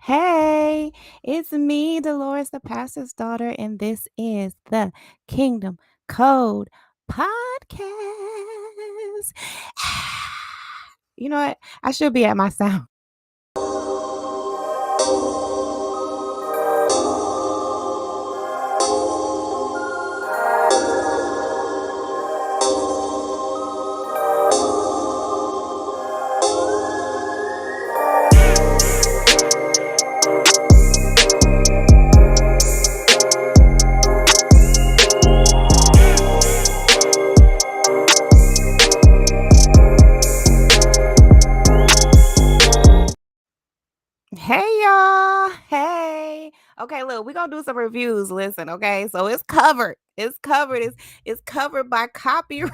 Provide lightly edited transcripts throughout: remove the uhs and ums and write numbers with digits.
Hey, it's me, Dolores, the pastor's daughter, and this is the Kingdom Code podcast. You know what? I should be at my sound. Hey, y'all. Hey. Okay, look, we're gonna do some reviews. Listen, okay. So it's covered. It's covered. It's covered by copyright.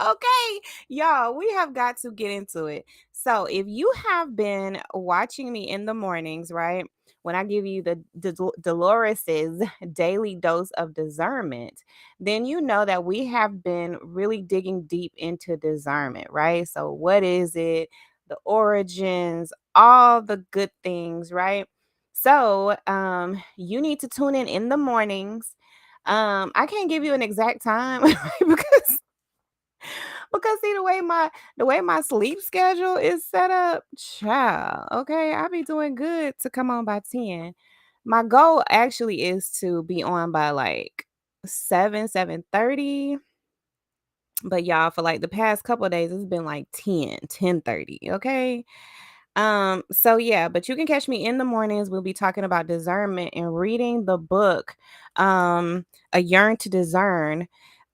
Okay, y'all, we have got to get into it. So, if you have been watching me in the mornings, right, when I give you the Dolores's daily dose of discernment, then you know that we have been really digging deep into discernment, right? So, what is it? The origins, all the good things, right? So, you need to tune in the mornings. I can't give you an exact time right, because see the way my sleep schedule is set up, child, okay, I be doing good to come on by 10. My goal actually is to be on by like 7:30, but y'all, for like the past couple of days, it's been like 10:30. Okay. So yeah, but you can catch me in the mornings. We'll be talking about discernment and reading the book, A Yearn to Discern,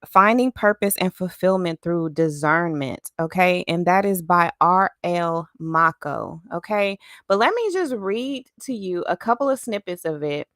Finding Purpose and Fulfillment Through Discernment. Okay. And that is by R.L. Maco. Okay. But let me just read to you a couple of snippets of it.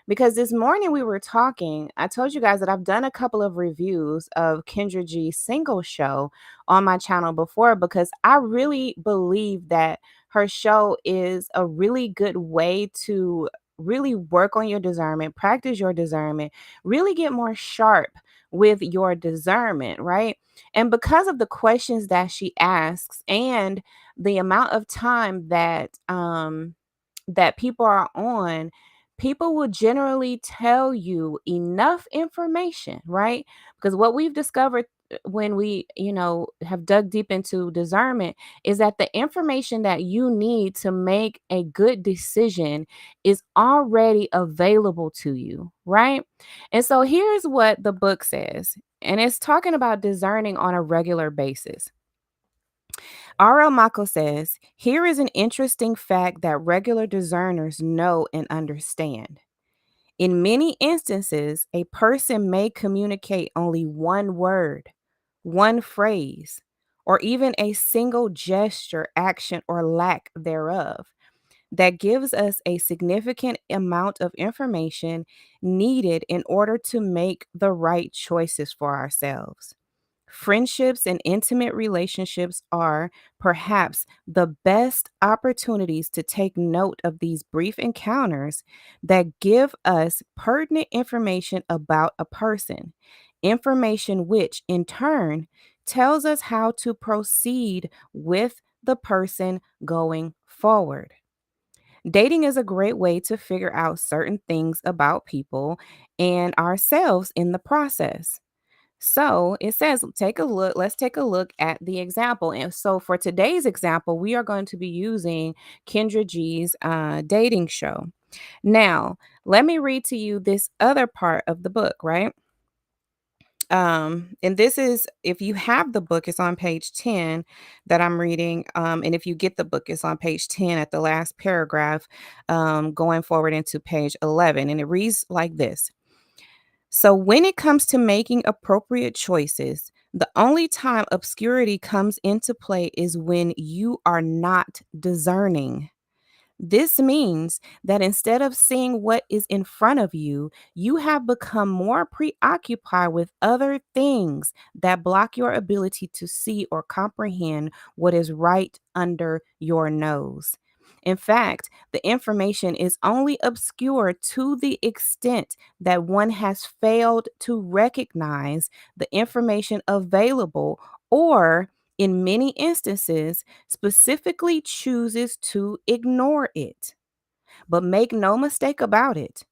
Because this morning we were talking, I told you guys that I've done a couple of reviews of Kendra G's single show on my channel before because I really believe that her show is a really good way to really work on your discernment, practice your discernment, really get more sharp with your discernment, right? And because of the questions that she asks and the amount of time that people are on, people will generally tell you enough information, right? Because what we've discovered when we, have dug deep into discernment is that the information that you need to make a good decision is already available to you, right? And so here's what the book says, and it's talking about discerning on a regular basis. R.L. Mako says, here is an interesting fact that regular discerners know and understand. In many instances, a person may communicate only one word, one phrase, or even a single gesture, action, or lack thereof that gives us a significant amount of information needed in order to make the right choices for ourselves. Friendships and intimate relationships are perhaps the best opportunities to take note of these brief encounters that give us pertinent information about a person, information which, in turn, tells us how to proceed with the person going forward. Dating is a great way to figure out certain things about people and ourselves in the process. So it says, take a look. Let's take a look at the example. And so for today's example, we are going to be using Kendra G's dating show. Now, let me read to you this other part of the book, right? And this is, if you have the book, it's on page 10 that I'm reading. And if you get the book, it's on page 10 at the last paragraph, going forward into page 11. And it reads like this. So, when it comes to making appropriate choices, the only time obscurity comes into play is when you are not discerning. This means that instead of seeing what is in front of you, you have become more preoccupied with other things that block your ability to see or comprehend what is right under your nose. In fact, the information is only obscure to the extent that one has failed to recognize the information available or in many instances, specifically chooses to ignore it. But make no mistake about it,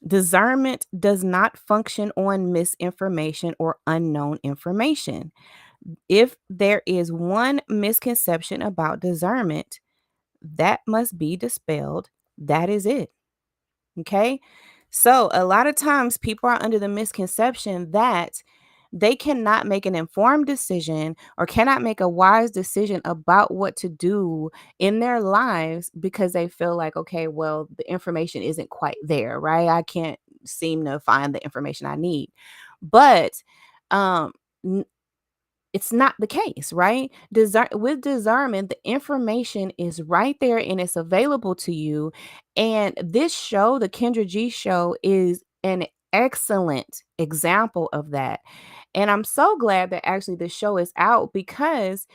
discernment does not function on misinformation or unknown information. If there is one misconception about discernment, that must be dispelled. That is it. Okay. So, a lot of times people are under the misconception that they cannot make an informed decision or cannot make a wise decision about what to do in their lives because they feel like, okay, well, the information isn't quite there, right? I can't seem to find the information I need. But um, it's not the case, right? With discernment, the information is right there and it's available to you. And this show, the Kendra G show, is an excellent example of that. And I'm so glad that actually the show is out because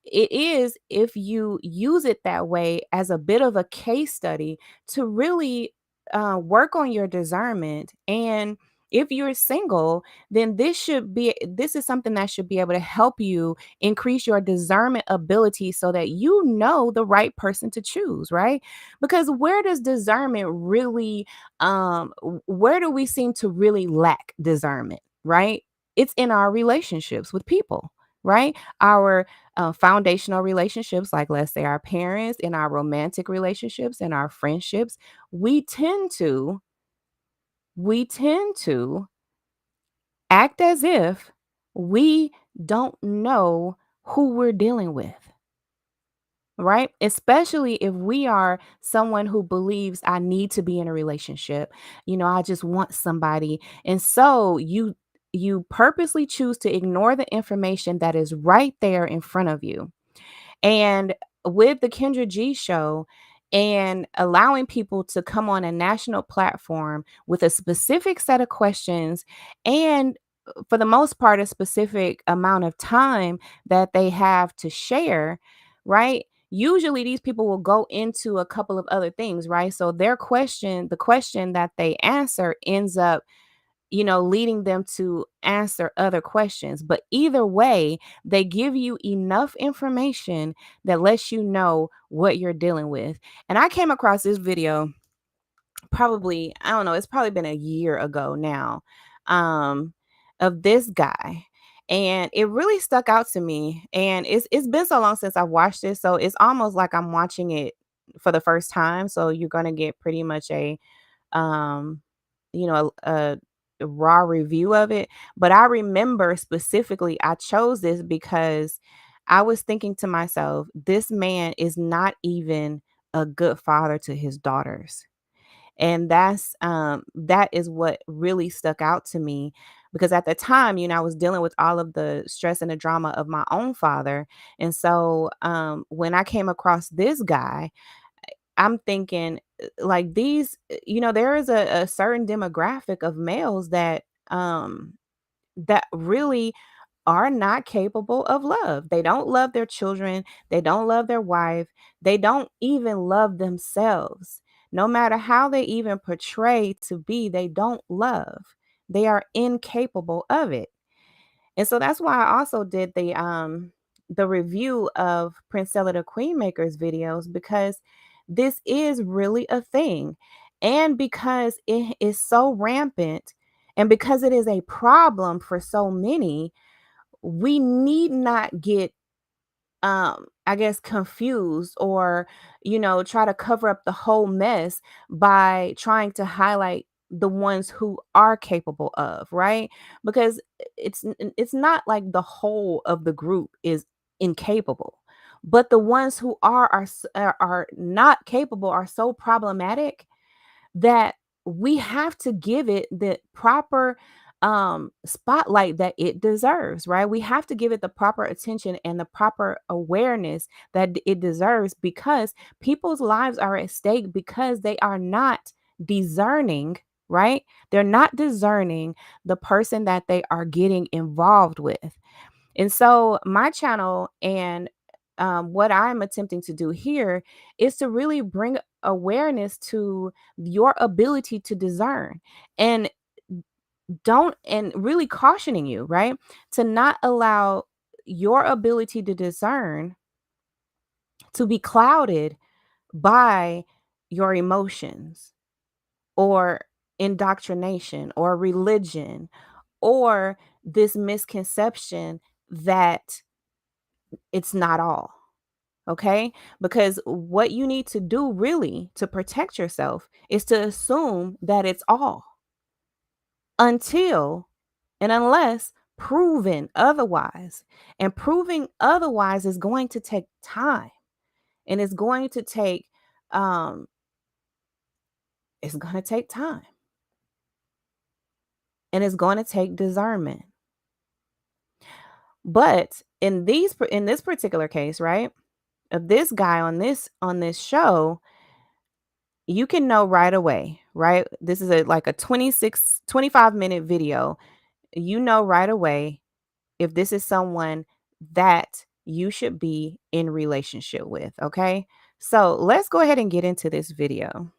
it is, if you use it that way as a bit of a case study to really work on your discernment. And if you're single, then this is something that should be able to help you increase your discernment ability so that you know the right person to choose, right? Because where does discernment really where do we seem to really lack discernment, right? It's in our relationships with people, right? Our foundational relationships, like let's say our parents, in our romantic relationships, in our friendships, we tend to we tend to act as if we don't know who we're dealing with, right? Especially if we are someone who believes I need to be in a relationship. I just want somebody. And so you purposely choose to ignore the information that is right there in front of you. And with the Kendra G show and allowing people to come on a national platform with a specific set of questions and for the most part a specific amount of time that they have to share, right? Usually these people will go into a couple of other things, right? So the question that they answer ends up leading them to answer other questions. But either way, they give you enough information that lets you know what you're dealing with. And I came across this video probably, I don't know, it's probably been a year ago now, um, of this guy. And it really stuck out to me. And it's been so long since I've watched it. So it's almost like I'm watching it for the first time. So you're gonna get pretty much um, a raw review of it. But I remember specifically, I chose this because I was thinking to myself, this man is not even a good father to his daughters. And that is what really stuck out to me because at the time, I was dealing with all of the stress and the drama of my own father. And so when I came across this guy, I'm thinking, like there is a certain demographic of males that really are not capable of love. They don't love their children, they don't love their wife, they don't even love themselves. No matter how they even portray to be, they don't love. They are incapable of it. And so that's why I also did the review of Princella the Queenmaker's videos because this is really a thing. And because it is so rampant and because it is a problem for so many, we need not get I guess confused or try to cover up the whole mess by trying to highlight the ones who are capable of, right? Because it's not like the whole of the group is incapable, but the ones who are not capable are so problematic that we have to give it the proper spotlight that it deserves, right? We have to give it the proper attention and the proper awareness that it deserves because people's lives are at stake because they are not discerning, right? They're not discerning the person that they are getting involved with. And so, my channel and what I'm attempting to do here is to really bring awareness to your ability to discern and don't, and really cautioning you, right? To not allow your ability to discern to be clouded by your emotions or indoctrination or religion or this misconception that it's not all. Okay? Because what you need to do really to protect yourself is to assume that it's all until and unless proven otherwise. And proving otherwise is going to take time, and um it's going to take time, and it's going to take discernment. But in this particular case, right, of this guy on this show, you can know right away, right? This is like a 25-minute video. You know right away if this is someone that you should be in relationship with, okay? So let's go ahead and get into this video.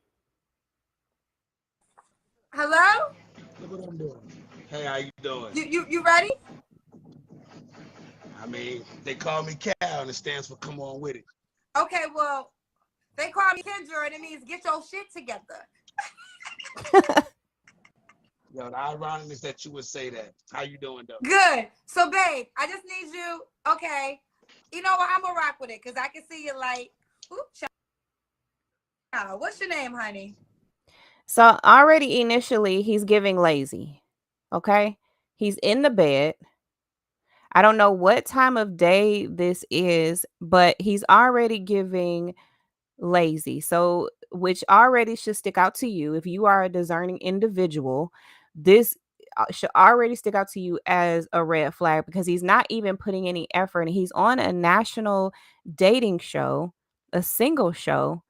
Hello? Look what I'm doing. Hey, how you doing? You ready? I mean, they call me Cal, and it stands for come on with it. Okay, well, they call me Kendra, and it means get your shit together. Yo, the irony is that you would say that. How you doing, though? Good. So, babe, I just need you. Okay. You know what? I'm going to rock with it because I can see you like, oops, child. What's your name, honey? So already initially he's giving lazy. Okay? He's in the bed. I don't know what time of day this is, but he's already giving lazy. So, which already should stick out to you. If you are a discerning individual, this should already stick out to you as a red flag because he's not even putting any effort. And he's on a national dating show, a single show,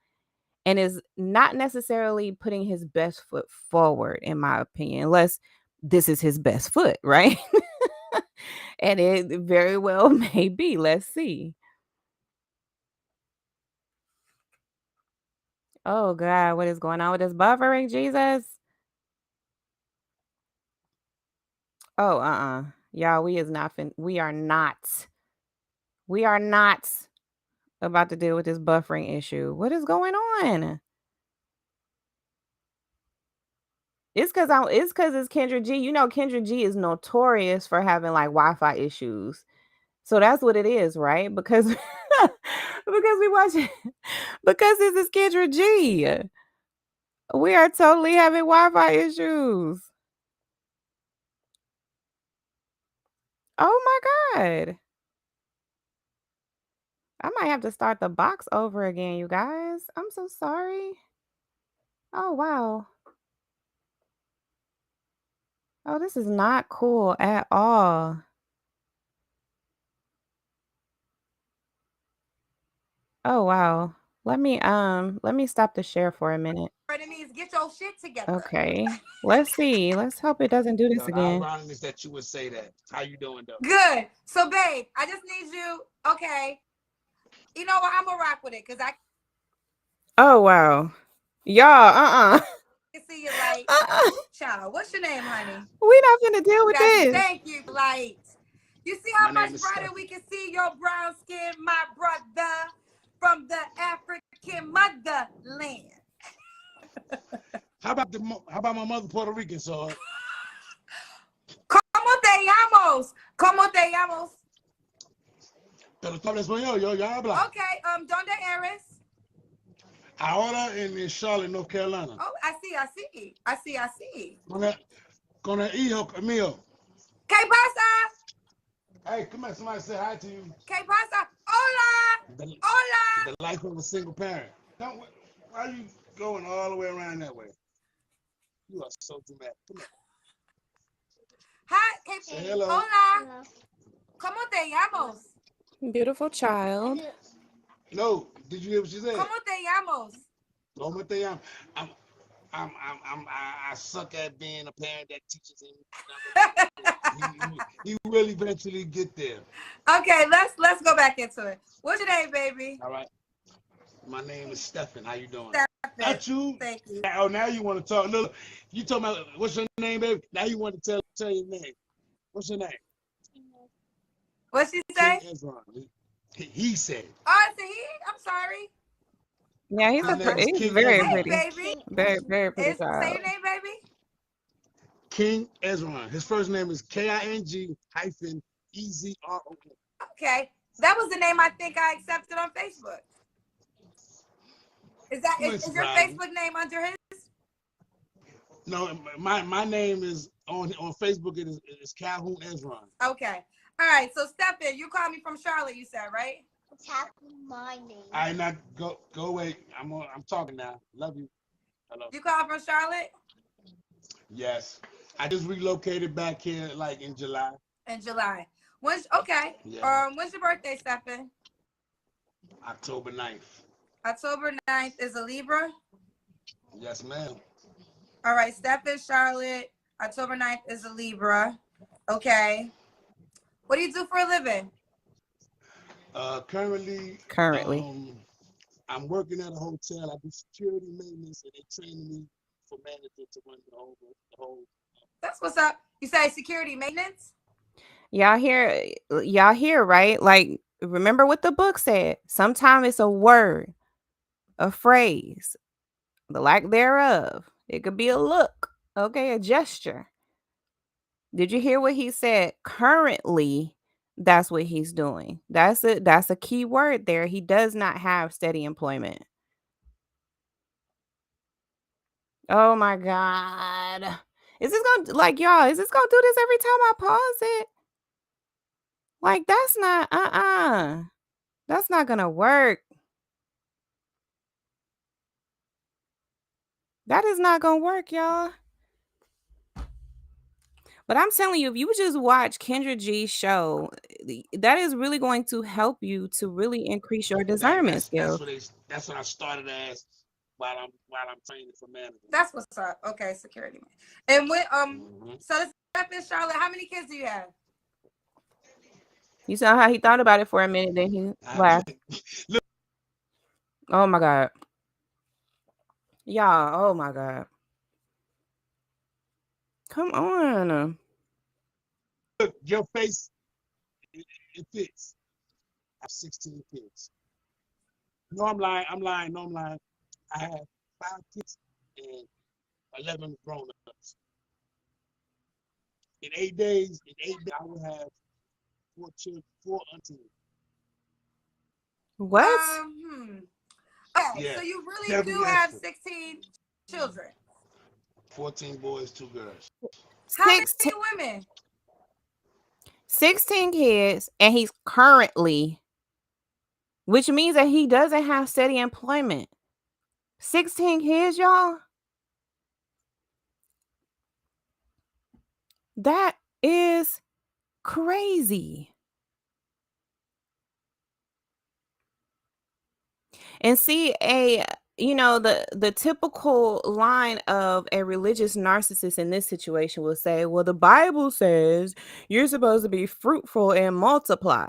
and is not necessarily putting his best foot forward, in my opinion, unless this is his best foot, right? And it very well may be. Let's see. Oh God, what is going on with this buffering, Jesus? Oh, y'all, we are not about to deal with this buffering issue. What is going on? It's because it's Kendra G. You know, Kendra G is notorious for having like Wi-Fi issues. So that's what it is, right? Because because we watch it, because this is Kendra G. We are totally having Wi-Fi issues. Oh my God. I might have to start the box over again, you guys. I'm so sorry. Oh wow. Oh, this is not cool at all. Oh wow. Let me stop the share for a minute. It means get your shit together. Okay. Let's see. Let's hope it doesn't do this Yo, the again. irony is that you would say that. How you doing, though? Good. So, babe, I just need you. Okay. You know what? I'm going to rock with it because I Oh wow. Y'all, can see you like, oops, child. What's your name, honey? We not gonna deal with this. Thank you. Like, you see how much brighter we can see your brown skin, my brother, from the African motherland. How about my mother Puerto Rican, so? ¿Cómo te llamas? ¿Cómo te llamas? Pero tú hablas español, yo habla. Okay, ¿dónde eres? Ahora in Charlotte, North Carolina. Oh, I see. Con el hijo mío. ¿Qué pasa? Hey, come on, somebody say hi to you. ¿Qué pasa? Hola. Hola. The life of a single parent. Why are you going all the way around that way? You are so dramatic. Come on. Hi. Say hello. Hola. ¿Cómo te llamas? Beautiful child. No, did you hear what she said? ¿Cómo te llamas? ¿Cómo te llamas? I suck at being a parent that teaches him. He will eventually get there. Okay, let's go back into it. What's your name, baby? All right. My name is Stephen. How you doing? Stephen. Not you. Thank you. Oh, now you want to talk. Look, you talking about what's your name, baby? Now you want to tell your name. What's your name? What she say? King Ezron. He said. Oh, it's a he? I'm sorry. Yeah, His name is he's King very Hey, Ezron. pretty. baby. Very pretty Say child. your name, baby. King Ezron. His first name is KING-EZRON. Okay. That was the name I think I accepted on Facebook. Is your Facebook name under his? No, my name is on Facebook. It is Calhoun Ezron. Okay. All right. So Stephen, you called me from Charlotte. You said, right? My name. I not go away. I'm talking now. Love you. Hello. You called from Charlotte? Yes. I just relocated back here like in July. In July. Okay. Yeah. When's your birthday, Stephen? October 9th. October 9th is a Libra? Yes, ma'am. All right, Stephen, Charlotte. October 9th is a Libra. Okay. What do you do for a living? Currently, I'm working at a hotel. I do security maintenance, and they training me for manager to run the whole. That's what's up. You say security maintenance? Y'all hear, right? Like, remember what the book said. Sometimes it's a word, a phrase, the lack thereof. It could be a look, okay, a gesture. Did you hear what he said? Currently, that's what he's doing. That's a key word there. He does not have steady employment. Oh my God. Is this gonna like y'all? Is this gonna do this every time I pause it? Like that's not That's not gonna work. That is not gonna work, y'all. But I'm telling you, if you just watch Kendra G's show, that is really going to help you to really increase your discernment skills. That's what I started as while I'm training for manager. That's what's up. Okay, security man. And when so this Stephen, Charlotte, how many kids do you have? You saw how he thought about it for a minute, then he laughed. Oh my God. Y'all, oh my God. Come on. Look, your face, it fits. I have 16 kids. No, I'm lying. No, I'm lying. I have 5 kids and 11 grown-ups. In 8 days, I will have 4 children, 4 aunties. What? Okay, yeah, so you really do have 16 children. 14 boys, 2 girls. How many women? 16 kids, and he's currently, which means that he doesn't have steady employment. 16 kids, y'all. That is crazy. And see, the typical line of a religious narcissist in this situation will say, well, the Bible says you're supposed to be fruitful and multiply.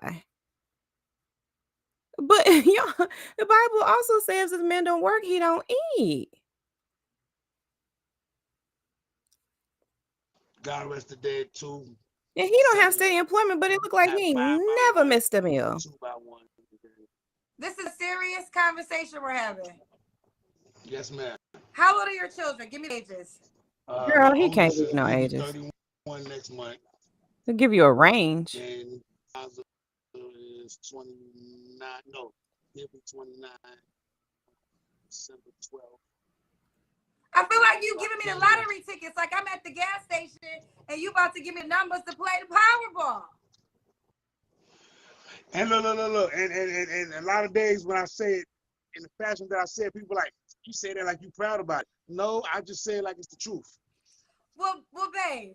But the Bible also says if men don't work, he don't eat. God rest the dead too. And he don't have steady employment, but it looked like he never missed a meal. 2 by 1. This is a serious conversation we're having. Yes, ma'am. How old are your children? Give me the ages. Girl, he can't give you no ages. 31 next month. He'll give you a range. And is 29. No, he'll be 29. December 12th. I feel like you giving me the lottery tickets, like I'm at the gas station and you about to give me numbers to play the Powerball. And look, and a lot of days when I say it in the fashion that I say it, people like, you say that like you proud about it. No, I just say it like it's the truth. Well, babe,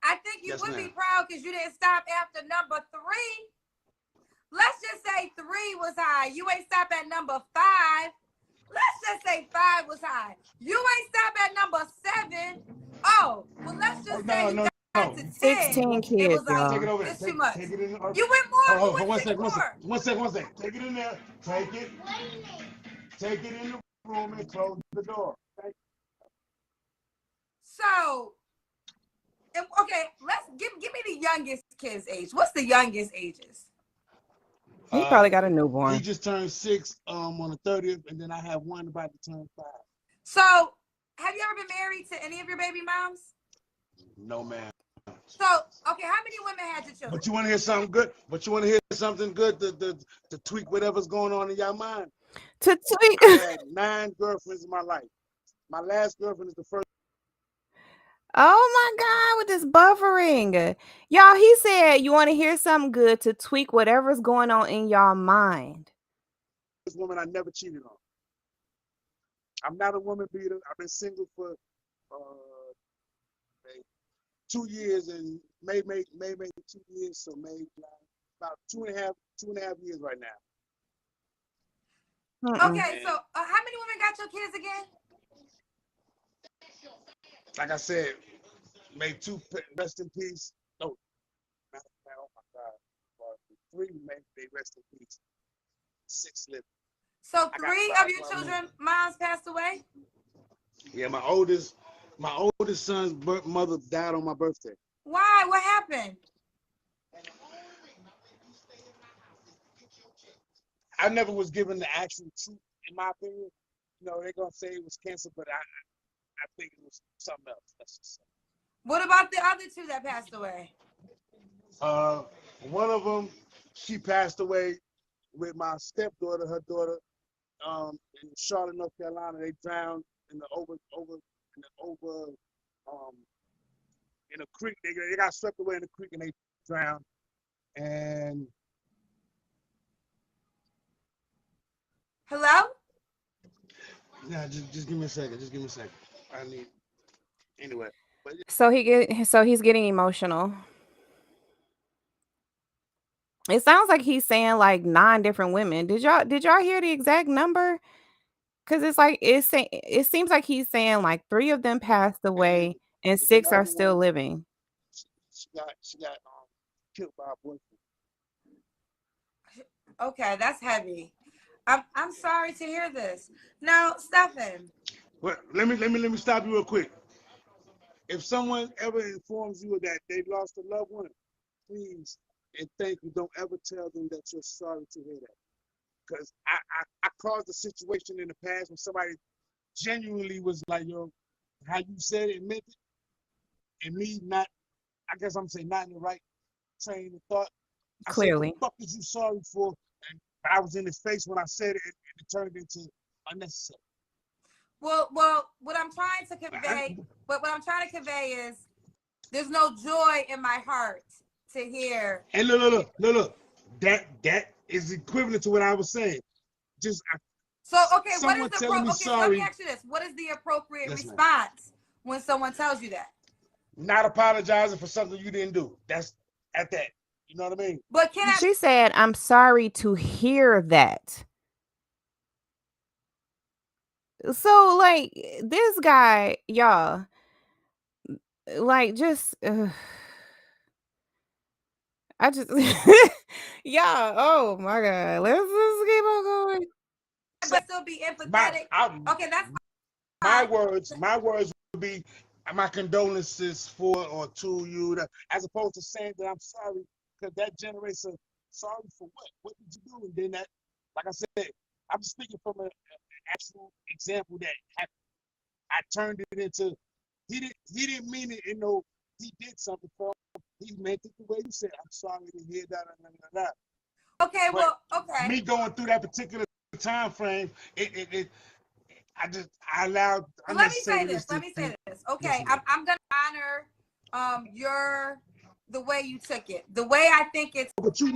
I think you would be proud because you didn't stop after number 3. Let's just say 3 was high. You ain't stop at number 5. Let's just say 5 was high. You ain't stop at number 7. Oh, well, let's just say you got to 10. 16 kids, it was like, take it over. It's too much. Take it in the, you went more. Oh, one second. Take it in there. Take it. Take it in the room and close the door. So, okay, let's give me the youngest kid's age. What's the youngest ages? He probably got a He newborn. just turned 6 on the 30th, and then I have one about to turn 5. So, have you ever been married to any of your baby moms? No, ma'am. So, okay, how many women had your children? But you want to hear something good? But you want to hear something good to tweak whatever's going on in your mind? To tweak. I had 9 girlfriends in my life. My last girlfriend is the first. Oh my God, with this buffering. Y'all, he said you want to hear something good to tweak whatever's going on in your mind. Woman I never cheated on. I'm not a woman beater. I've been single for 2 years and maybe 2 years, so maybe about two and a half years right now. Okay, so how many women got your kids again? Like I said, made 2 rest in peace. No, oh my God. 3 made they rest in peace. 6 living. So 3 of your children, moms passed away? Yeah, my oldest son's mother died on my birthday. Why? What happened? I never was given the actual truth, in my opinion. You know, they're gonna say it was cancer, but I think it was something else. Let's just say. What about the other 2 that passed away? One of them, she passed away with my stepdaughter, her daughter, in Charlotte, North Carolina. They drowned in a creek. They got swept away in the creek and they drowned. And hello? yeah, just give me a second. Just give me a second. I need anyway. But So he's getting emotional. It sounds like he's saying like 9 different women. Did y'all hear the exact number? Because it's like it seems like he's saying like 3 of them passed away and 6 are still living. She got killed by a boyfriend. Okay, that's heavy. I'm sorry to hear this. Now, Stephen. Well, let me stop you real quick. If someone ever informs you that they lost a loved one, please and thank you. Don't ever tell them that you're sorry to hear that. Because I caused a situation in the past when somebody genuinely was like, yo, how you said it meant it, and me not, I guess I'm saying not in the right train of thought. I Clearly. said, what the fuck is you sorry for? And I was in his face when I said it, and it turned into unnecessary. Well, what I'm trying to convey, is there's no joy in my heart to hear. And look, that is equivalent to what I was saying. Just okay, what is the let me ask you this: what is the appropriate response when someone tells you that? Not apologizing for something you didn't do. That's at that. You know what I mean? But she said, "I'm sorry to hear that." So like this guy, y'all, like just I just yeah, oh my God. Let's keep on going. But still be empathetic. Okay, that's my words would be my condolences for or to you, as opposed to saying that I'm sorry, because that generates a sorry for what? What did you do? And then that, like I said, I'm speaking from an actual example that happened. I turned it into he didn't mean it, he did something for him. He meant it the way you said. I'm sorry to hear that. Okay, but, okay. Me going through that particular time frame, I allowed. Let me say this. Okay, I'm gonna honor the way you took it. The way I think it's. But you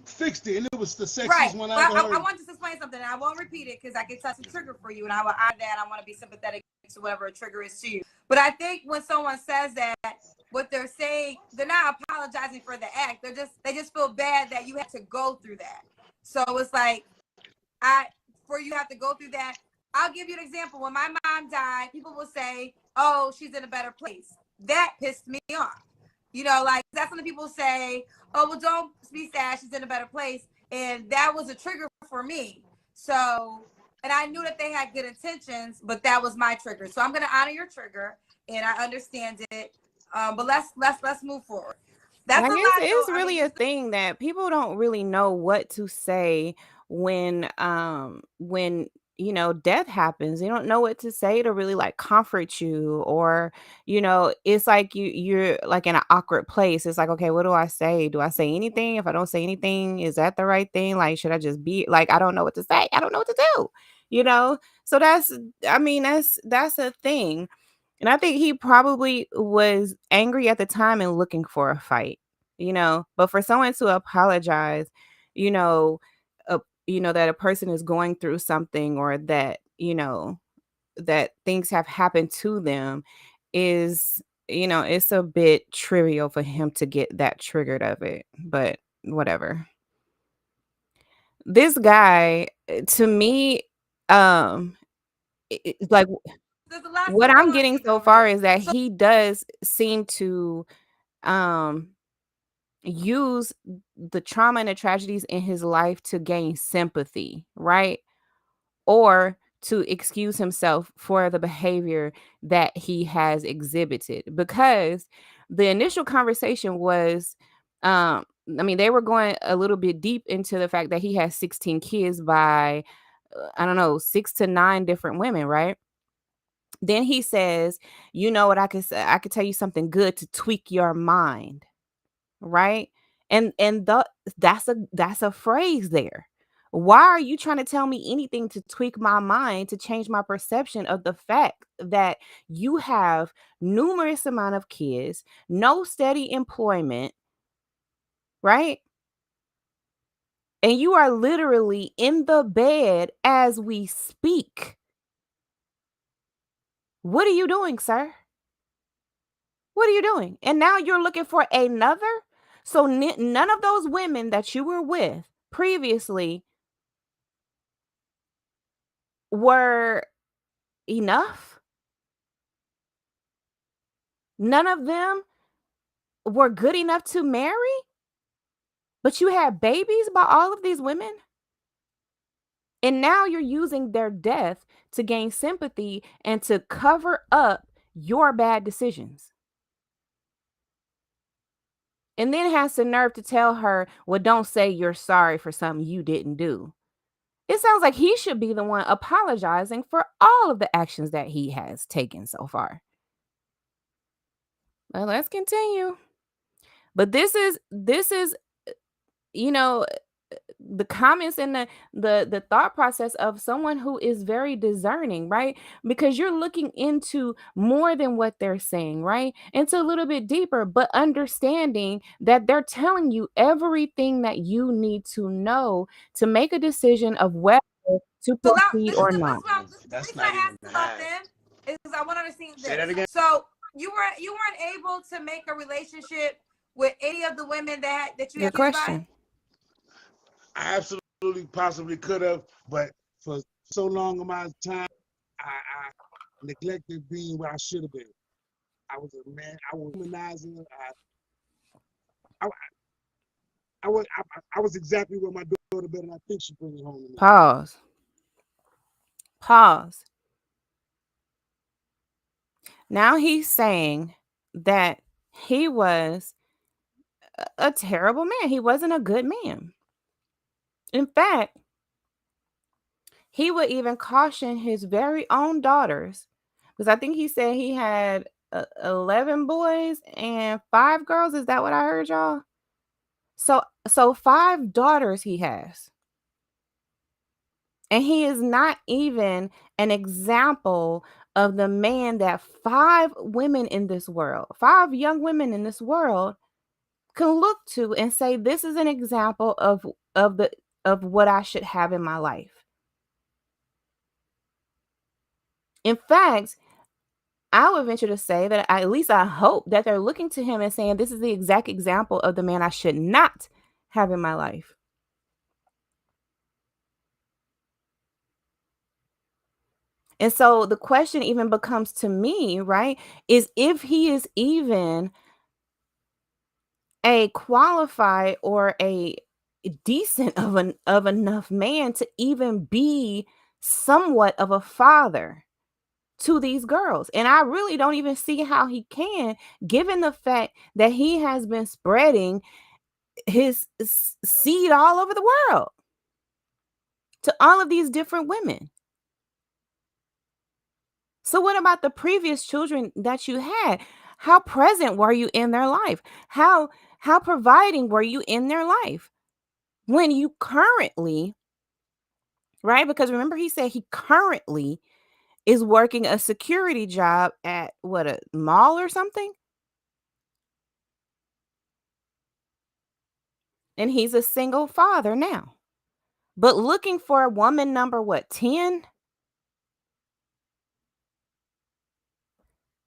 fixed it, and it was the sexiest one I ever heard. I want to explain something, and I won't repeat it because I can touch a trigger for you, and I will honor that. I want to be sympathetic to whatever a trigger is to you. But I think when someone says that, what they're saying, they're not apologizing for the act. They just feel bad that you had to go through that. So it's like, for you to have to go through that. I'll give you an example. When my mom died, people will say, "Oh, she's in a better place." That pissed me off. You know, like that's when people say, "Oh, well, don't be sad. She's in a better place," and that was a trigger for me. So, and I knew that they had good intentions, but that was my trigger. So I'm gonna honor your trigger, and I understand it. But let's move forward. That's Like a lot, though. it's I mean, really a thing that people don't really know what to say when death happens. They don't know what to say to really like comfort you, or it's like you're like in an awkward place. It's like, okay, what do I say? Do I say anything? If I don't say anything, is that the right thing? Like, should I just be like, I don't know what to say. I don't know what to do. You know? So that's a thing. And I think he probably was angry at the time and looking for a fight, but for someone to apologize, you know, that a person is going through something, or that, that things have happened to them is, it's a bit trivial for him to get that triggered of it, but whatever. This guy, to me, um, like there's a lot what to I'm go getting into, so though, far really. is that So he does seem to um use the trauma and the tragedies in his life to gain sympathy, right? Or to excuse himself for the behavior that he has exhibited. Because the initial conversation was, I mean, they were going a little bit deep into the fact that he has 16 kids by, I don't know, 6 to 9 different women, right? Then he says, you know what, I could say, I could tell you something good to tweak your mind, right? And that's a phrase there. Why are you trying to tell me anything to tweak my mind, to change my perception of the fact that you have numerous amount of kids, no steady employment, right? And you are literally in the bed as we speak. What are you doing, sir? What are you doing? And now you're looking for another? So none of those women that you were with previously were enough? None of them were good enough to marry? But you had babies by all of these women? And now you're using their death to gain sympathy and to cover up your bad decisions. And then has the nerve to tell her, well, don't say you're sorry for something you didn't do. It sounds like he should be the one apologizing for all of the actions that he has taken so far. Well, let's continue. But this is you know the comments and the thought process of someone who is very discerning, right? Because you're looking into more than what they're saying, right? Into a little bit deeper, but understanding that they're telling you everything that you need to know to make a decision of whether to proceed or not. the reason I asked about them is I want to understand this. So you weren't able to make a relationship with any of the women that you Good have kids by? question. I absolutely possibly could have, but for so long amount of time, I neglected being where I should have been. I was a man. I was humanizing. I, I was exactly where my daughter better not think she bring it home to me. Pause. Pause. Now he's saying that he was a terrible man. He wasn't a good man. In fact, he would even caution his very own daughters, because I think he said he had 11 boys and 5 girls. Is that what I heard, y'all? So 5 daughters he has. And he is not even an example of the man that 5 women in this world, 5 young women in this world can look to and say, this is an example of what I should have in my life. In fact, I would venture to say that at least I hope that they're looking to him and saying, this is the exact example of the man I should not have in my life. And so the question even becomes to me, right, is if he is even a qualified or a decent of enough man to even be somewhat of a father. to these girls. And I really don't even see how he can, given the fact that he has been spreading his seed all over the world to all of these different women. So what about the previous children that you had? How present were you in their life? How providing were you in their life? When you currently, right? Because remember he said he currently is working a security job at what, a mall or something? And he's a single father now. But looking for a woman number what, 10?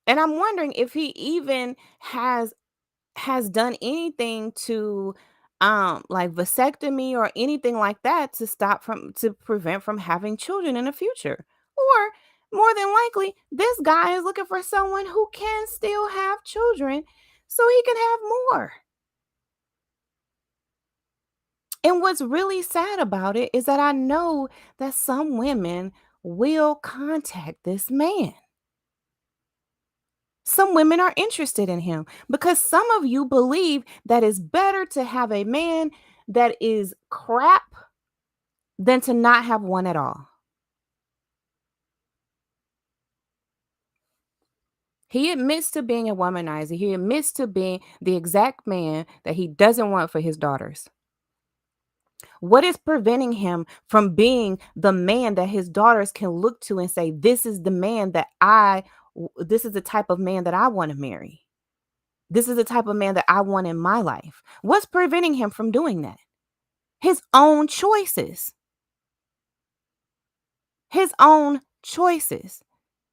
And I'm wondering if he even has done anything to like vasectomy or anything like that to prevent from having children in the future. Or more than likely, this guy is looking for someone who can still have children so he can have more. And what's really sad about it is that I know that some women will contact this man. Some women are interested in him because some of you believe that it's better to have a man that is crap than to not have one at all. He admits to being a womanizer. He admits to being the exact man that he doesn't want for his daughters. What is preventing him from being the man that his daughters can look to and say, this is this is the type of man that I want to marry. This is the type of man that I want in my life. What's preventing him from doing that? His own choices. His own choices.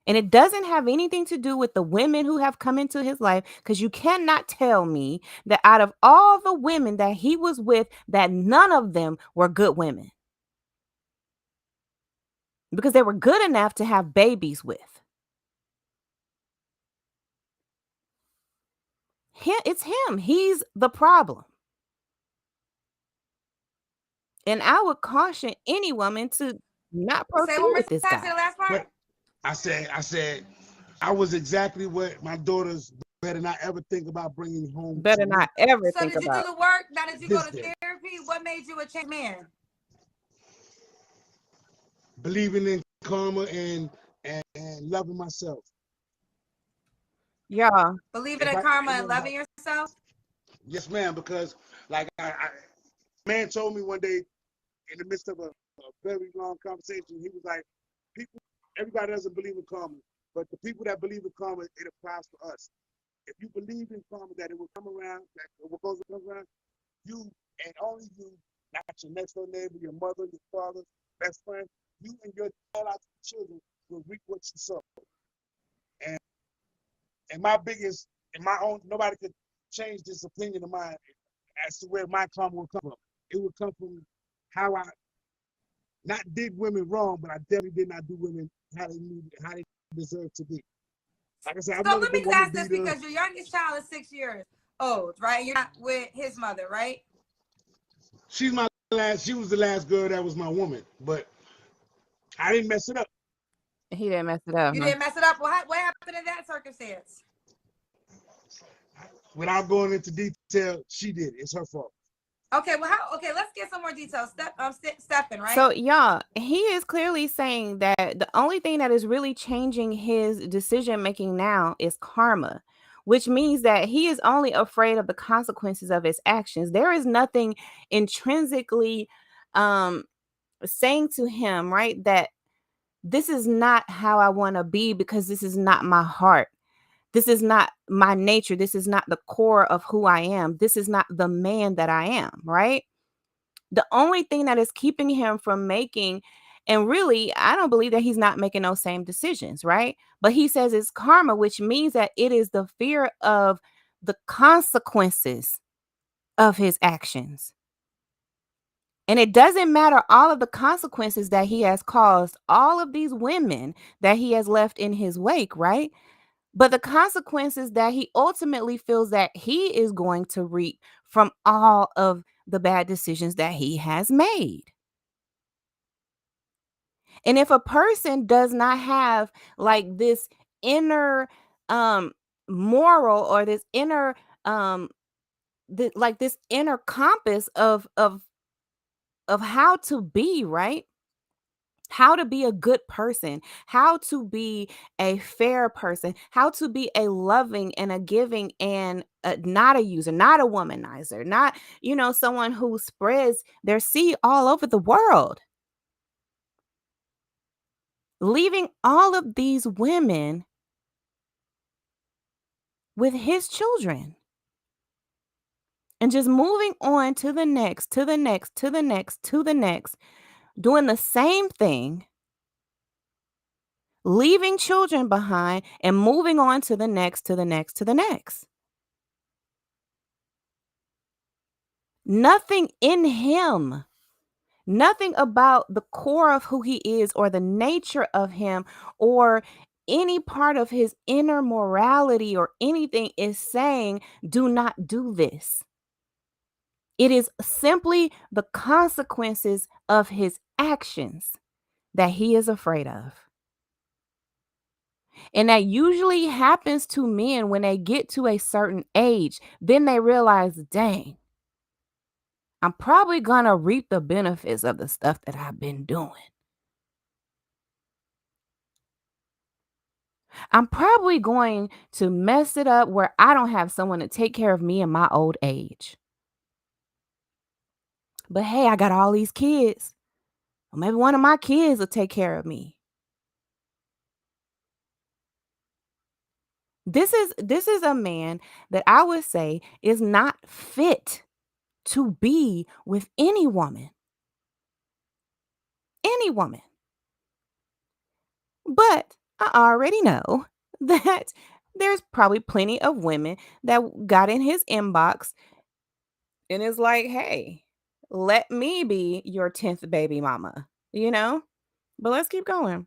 And it doesn't have anything to do with the women who have come into his life, because you cannot tell me that out of all the women that he was with, that none of them were good women. Because they were good enough to have babies with. It's him. He's the problem. And I would caution any woman to not proceed with this guy. Say the last part. But I said, I was exactly what my daughters better not ever think about bringing home. Better not ever So think did you about. do the work? Now did you go to This day. therapy? What made you a changed man? Believing in karma and loving myself. Yeah. Believing in karma and loving yourself? Yes, ma'am, because like I man told me one day in the midst of a very long conversation, he was like, everybody doesn't believe in karma, but the people that believe in karma, it applies to us. If you believe in karma, that it will come around, that what goes to come around, you and only you, not your next door neighbor, your mother, your father, best friend, you and your children will reap what you sow. And my biggest, and my own, nobody could change this opinion of mine as to where my karma will come from. It will come from how I not did women wrong, but I definitely did not do women how they deserve to be. Like I said, so let me ask this, because your youngest child is 6 years old, right? You're not with his mother, right? She was the last girl that was my woman, but I didn't mess it up. He didn't mess it up. You didn't mess it up. Well, what happened in that circumstance? Without going into detail, she did. It's her fault. Okay, well, let's get some more details. Stephen, right? So, y'all, he is clearly saying that the only thing that is really changing his decision making now is karma, which means that he is only afraid of the consequences of his actions. There is nothing intrinsically saying to him, right, that this is not how I want to be, because this is not my heart. This is not my nature. This is not the core of who I am. This is not the man that I am, right? The only thing that is keeping him from making, and really, I don't believe that he's not making those same decisions, right? But he says it's karma, which means that it is the fear of the consequences of his actions. And it doesn't matter all of the consequences that he has caused all of these women that he has left in his wake, right? But the consequences that he ultimately feels that he is going to reap from all of the bad decisions that he has made. And if a person does not have like this inner um moral, or this inner um like this inner compass of how to be, right? How to be a good person, how to be a fair person, how to be a loving and a giving, and not a user, not a womanizer, not, someone who spreads their seed all over the world, leaving all of these women with his children and just moving on to the next, to the next, to the next, to the next, doing the same thing, leaving children behind and moving on to the next, to the next, to the next. Nothing in him, nothing about the core of who he is, or the nature of him, or any part of his inner morality or anything is saying, do not do this. It is simply the consequences of his actions that he is afraid of. And that usually happens to men when they get to a certain age. Then they realize, dang, I'm probably going to reap the benefits of the stuff that I've been doing. I'm probably going to mess it up where I don't have someone to take care of me in my old age. But hey, I got all these kids. Well, maybe one of my kids will take care of me. This is a man that I would say is not fit to be with any woman. Any woman. But I already know that there's probably plenty of women that got in his inbox and is like, hey, let me be your 10th baby mama, But let's keep going.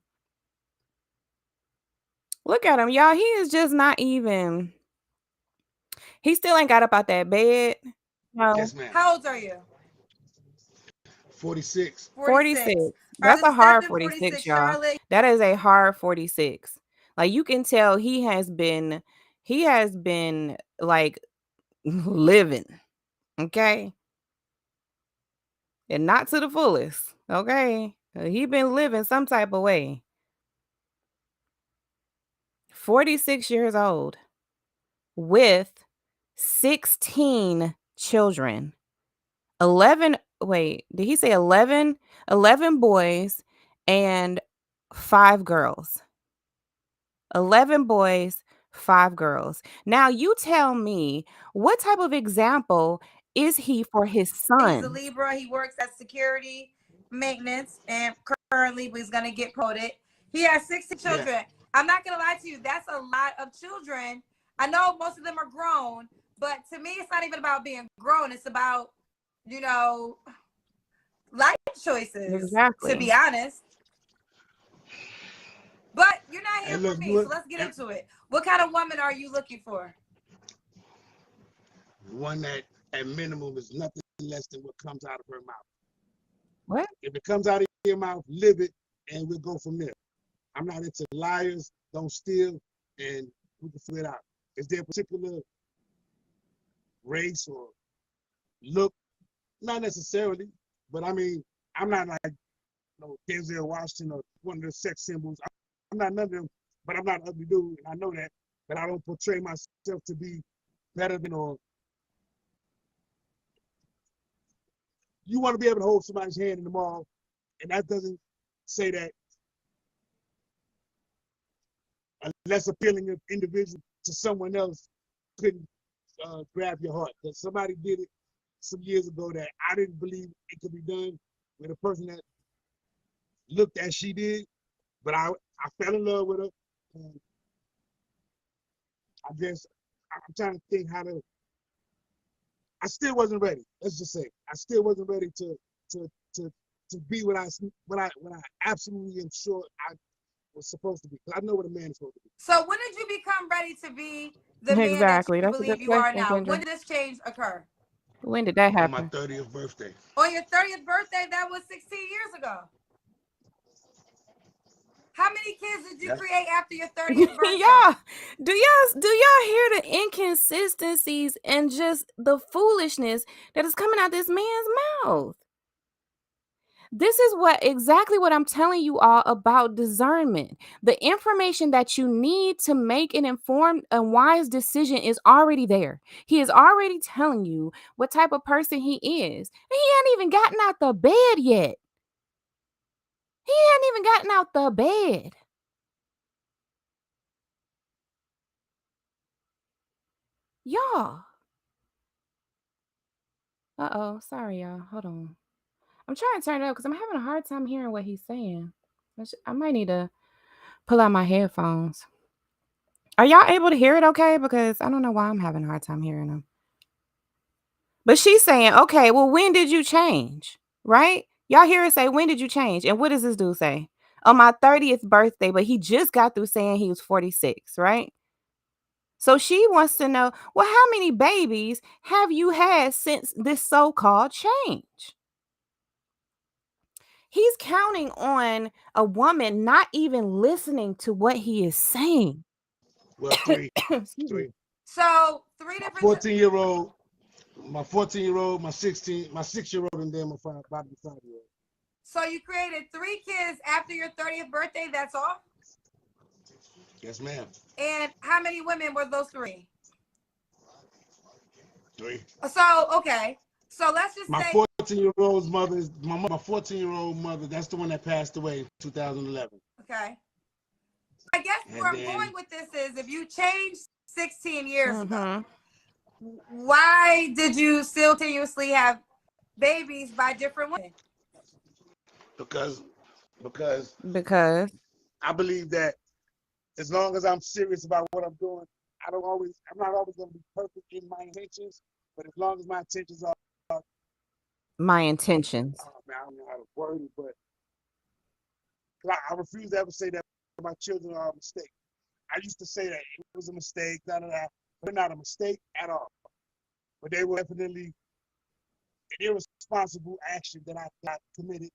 Look at him, y'all. He is just not even, he still ain't got up out that bed. No. Yes, ma'am. How old are you? 46. 46. 46. That's a Charlotte hard Stephen, 46, 46. y'all. Charlotte. That is a hard 46. Like, you can tell he has been like living, okay? And not to the fullest, okay? He been living some type of way. 46 years old with 16 children. 11, wait, did he say 11? 11 boys and 5 girls. 11 boys, 5 girls. Now you tell me, what type of example is he for his son? He's a Libra. He works at security maintenance, and currently he's going to get promoted. He has 16 children. Yeah. I'm not going to lie to you. That's a lot of children. I know most of them are grown, but to me, it's not even about being grown. It's about, life choices, Exactly. to be honest. But you're not here for me, so let's get into it. What kind of woman are you looking for? One that, at minimum, is nothing less than what comes out of her mouth. What? If it comes out of your mouth, live it, and we'll go from there. I'm not into liars, don't steal, and we can figure it out. Is there a particular race or look? Not necessarily, but I mean, I'm not like Denzel Washington or one of the sex symbols. I'm not none of them, but I'm not an ugly dude, and I know that. But I don't portray myself to be better than, or you want to be able to hold somebody's hand in the mall, and that doesn't say that a less appealing individual to someone else couldn't grab your heart. That somebody did it some years ago that I didn't believe it could be done with a person that looked as she did, but I fell in love with her. And I'm trying to think how to. I still wasn't ready. Let's just say I still wasn't ready to be what I absolutely am sure I was supposed to be. Because I know what a man is supposed to be. So when did you become ready to be the man that you believe you are now? Kendra. When did this change occur? When did that happen? On my 30th birthday. On your 30th birthday, that was 16 years ago. How many kids did you create after your 30th birthday? Yeah. Do y'all hear the inconsistencies and just the foolishness that is coming out this man's mouth? This is exactly what I'm telling you all about discernment. The information that you need to make an informed and wise decision is already there. He is already telling you what type of person he is. And he hadn't even gotten out the bed yet. He hadn't even gotten out the bed. Y'all. Uh-oh. Sorry, y'all. Hold on. I'm trying to turn it up because I'm having a hard time hearing what he's saying. I might need to pull out my headphones. Are y'all able to hear it okay? Because I don't know why I'm having a hard time hearing them. But she's saying, okay, well, when did you change? Right? Y'all hear her say, when did you change? And what does this dude say? On my 30th birthday, but he just got through saying he was 46, right? So she wants to know, well, how many babies have you had since this so-called change? He's counting on a woman not even listening to what he is saying. Well, three. So 3 different 14-year-old, my 14-year-old, my 6-year-old, and then my 5-year-old. So you created 3 kids after your 30th birthday, that's all? Yes, ma'am. And how many women were those 3? 3. So, okay. So let's just my say 14-year-old's mother is my 14-year-old mother. That's the one that passed away in 2011. Okay. I guess where I'm going with this is if you changed 16 years ago, why did you simultaneously have babies by different women? Because I believe that as long as I'm serious about what I'm doing, I'm not always going to be perfect in my intentions, but as long as my intentions are my intentions. Oh, man, I don't know how to word it, but I refuse to ever say that my children are a mistake. I used to say that it was a mistake, but they're not a mistake at all. But they were definitely an irresponsible action that I committed.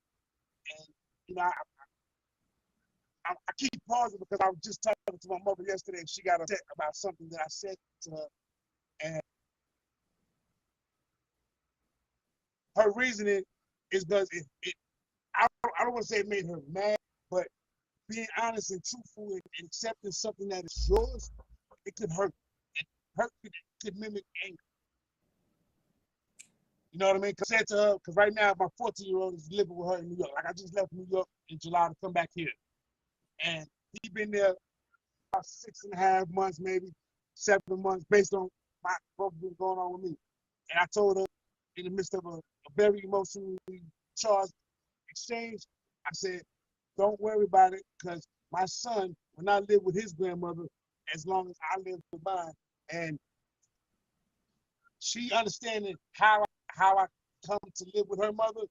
And, you know, I keep pausing because I was just talking to my mother yesterday and she got upset about something that I said to her. And her reasoning is because I don't want to say it made her mad, but being honest and truthful and accepting something that is yours, it could hurt. Hurt could mimic anger. You know what I mean? Because I said to her, because right now my 14-year-old is living with her in New York. Like I just left New York in July to come back here. And he's been there about 6.5 months, maybe 7 months, based on what's been going on with me. And I told her in the midst of a very emotionally charged exchange, I said, don't worry about it, because my son will not live with his grandmother as long as I live with mine. And she understanding how I come to live with her mother,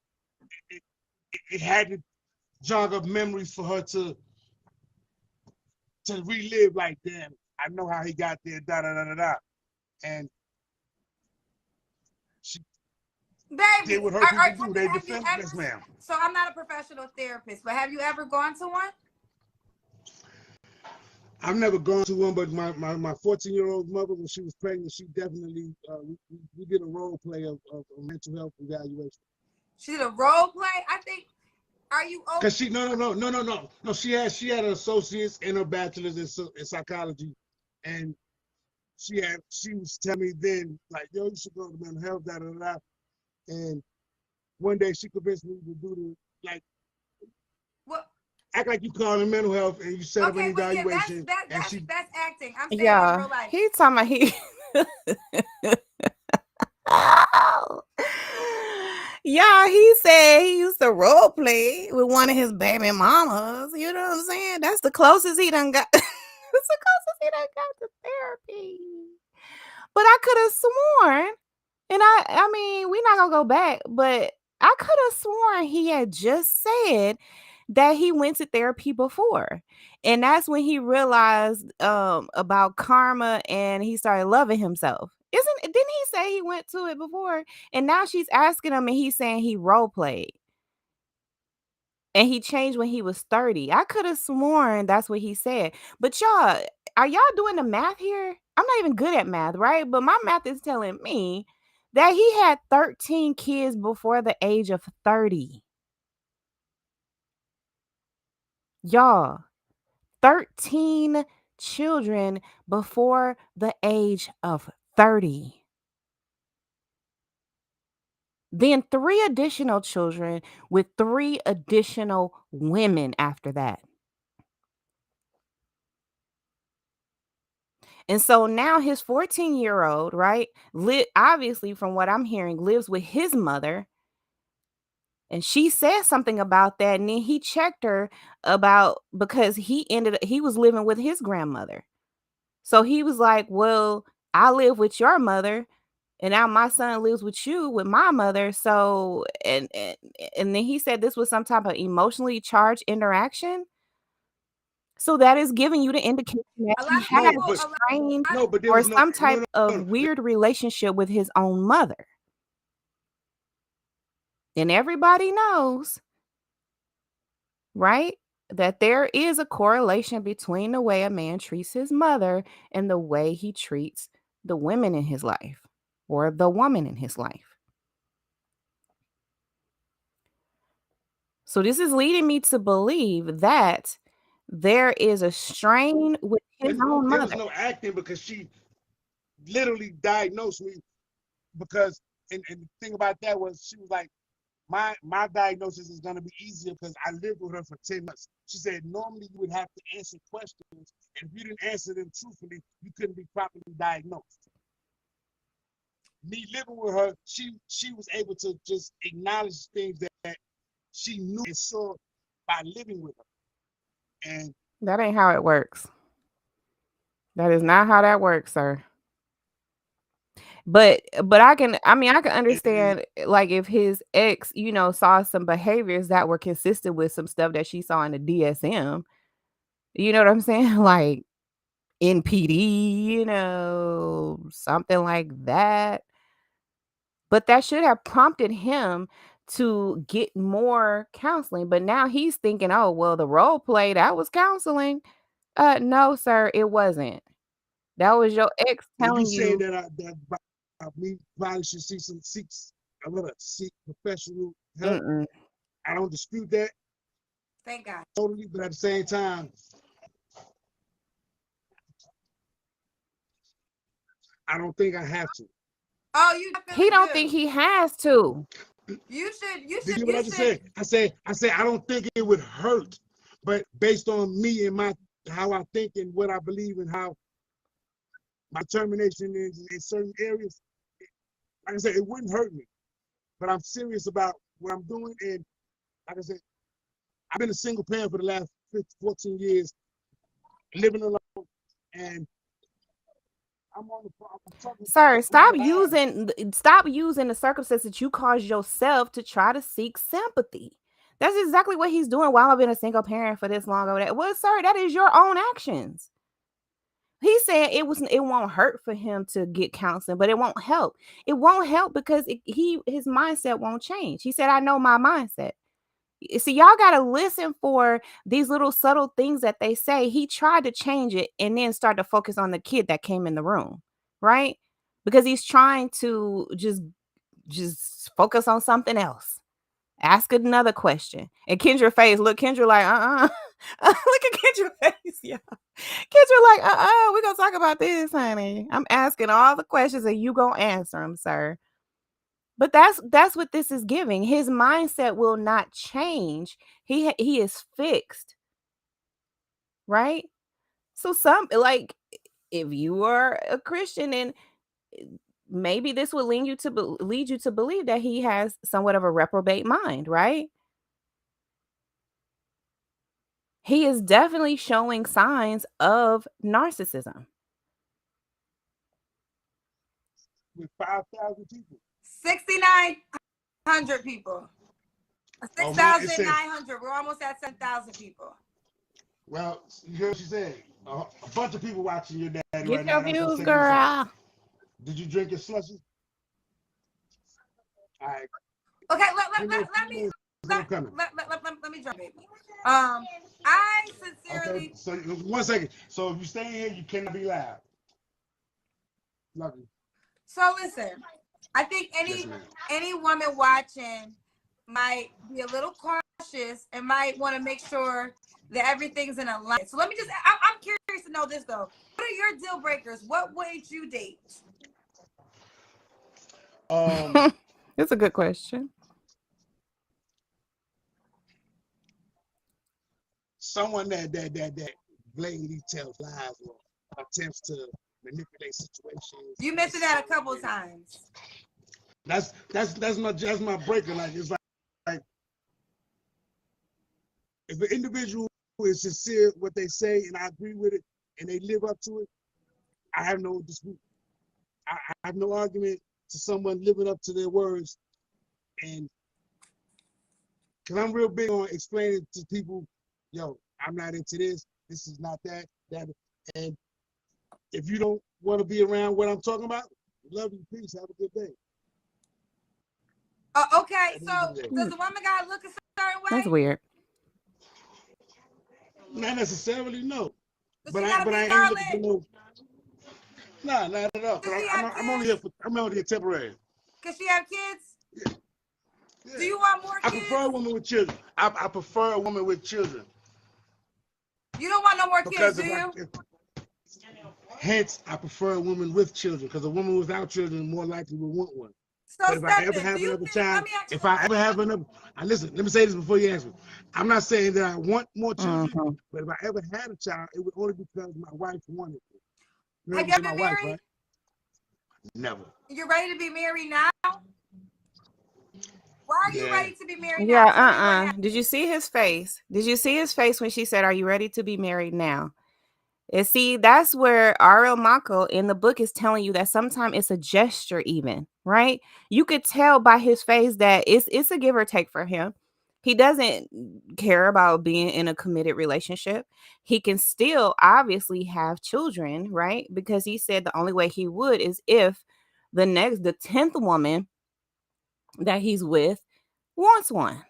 it had to jog up memories for her to relive, like, damn, I know how he got there, da da da da da. And she did what her people do. They defend this, ma'am. So I'm not a professional therapist, but have you ever gone to one? I've never gone to one, but my 14-year-old mother, when she was pregnant, she definitely, we did a role play of mental health evaluation. She did a role play? I think, are you open? Because she, no, she had an associate's and her bachelor's in psychology. And she was telling me then, like, yo, you should go to mental health, da da da. And one day she convinced me to do act like you call it mental health and you set up an evaluation. Yeah, that's acting. I'm saying in real life. He's talking about yeah, he said he used to role play with one of his baby mamas. You know what I'm saying? That's the closest he done got. That's the closest he done got to therapy. But I could have sworn, and I mean, we're not gonna go back, but I could have sworn he had just said that he went to therapy before. And that's when he realized about karma and he started loving himself. Didn't he say he went to it before? And now she's asking him and he's saying he role played. And he changed when he was 30. I could have sworn that's what he said. But y'all, are y'all doing the math here? I'm not even good at math, right? But my math is telling me that he had 13 kids before the age of 30. Y'all, 13 children before the age of 30. Then 3 additional children with 3 additional women after that. And so now his 14-year-old, right, obviously from what I'm hearing, lives with his mother. And she said something about that. And then he checked her about because he was living with his grandmother. So he was like, well, I live with your mother. And now my son lives with you with my mother. So and then he said this was some type of emotionally charged interaction. So that is giving you the indication that A he lot of has people, a a lot, strained No, but there or was some type no. of weird relationship with his own mother. And everybody knows, right, that there is a correlation between the way a man treats his mother and the way he treats the women in his life or the woman in his life. So this is leading me to believe that there is a strain with his own There was mother. no acting because she literally diagnosed me because and the thing about that was she was like, my diagnosis is gonna be easier because I lived with her for 10 months. She said normally you would have to answer questions, and if you didn't answer them truthfully, you couldn't be properly diagnosed. Me living with her, she was able to just acknowledge things that she knew and saw by living with her. And That ain't how it works. That is not how that works, sir. But I can and understand like if his ex, saw some behaviors that were consistent with some stuff that she saw in the DSM. You know what I'm saying? Like NPD, something like that. But that should have prompted him to get more counseling. But now he's thinking, "Oh, well, the role play, that was counseling." No, sir, it wasn't. That was your ex you telling saying you, that me probably should seek professional help. "Mm-mm." I don't dispute that thank God. totally, but at the same time, I don't think I have to. Oh, you He definitely don't think do. he has to. Did you hear what I just said? I said I don't think it would hurt, but based on me and my how I think and what I believe and how my determination is in certain areas, like I said, it wouldn't hurt me. But I'm serious about what I'm doing, and like I said, I've been a single parent for the last 14 years, living alone, and I'm talking Sir, through my eyes. stop using the circumstances that you caused yourself to try to seek sympathy. That's exactly what he's doing while I've been a single parent for this long over there. Well, sir, that is your own actions. He said it won't hurt for him to get counseling, but it won't help. It won't help because his mindset won't change. He said, I know my mindset. See, y'all got to listen for these little subtle things that they say. He tried to change it and then start to focus on the kid that came in the room, right? Because he's trying to just focus on something else. Ask another question. And Kendra face, look, Kendra like, look at Kendra face, yeah. Kendra like, we're gonna talk about this, honey. I'm asking all the questions and you gonna answer them, sir. But that's what this is giving. His mindset will not change. He is fixed, right? So some like if you are a Christian and maybe this will lead you to believe that he has somewhat of a reprobate mind, right? He is definitely showing signs of narcissism. With 5,000 people. 6,900 people. Oh man, it said. 6,900. We're almost at 7,000 people. Well, you heard what she said. A bunch of people watching your daddy Get right now. your That's what's views, taking this off. girl. Did you drink your slushy? All right. Okay, Give me a let few me minutes. let me jump in. I sincerely. Okay, so 1 second. So if you stay here, you cannot be loud. Love you. So listen, I think any woman watching might be a little cautious and might want to make sure that everything's in alignment. So let me just, I'm curious to know this though. What are your deal breakers? What would you date? That's a good question. Someone that blatantly tells lies or attempts to manipulate situations. You mentioned that a couple of times. That's my breaker. Like it's like if an individual is sincere what they say and I agree with it and they live up to it, I have no dispute. I have no argument to someone living up to their words, and because I'm real big on explaining to people, yo, I'm not into this. This is not that. And if you don't want to be around what I'm talking about, love you, peace, have a good day. Okay, so does the woman gotta look a certain way? That's weird. Not necessarily, no. But I ain't looking for no. Nah, not at all. I'm only here temporary. Cause she have kids? Yeah. Do you want more kids? I prefer a woman with children. I prefer a woman with children. You don't want no more kids, do you? Hence, I prefer a woman with children, because a woman without children more likely will want one. So but if I ever have another child, listen, let me say this before you ask me. I'm not saying that I want more children, but if I ever had a child, it would only because my wife wanted it. You have you ever been married? Wife, right? Never. You're ready to be married now? Why are you ready to be married now? Yeah, Did you see his face? Did you see his face when she said, "Are you ready to be married now?" And see, that's where R.L. Maco in the book is telling you that sometimes it's a gesture even, right? You could tell by his face that it's a give or take for him. He doesn't care about being in a committed relationship. He can still obviously have children, right? Because he said the only way he would is if the 10th woman that he's with wants one.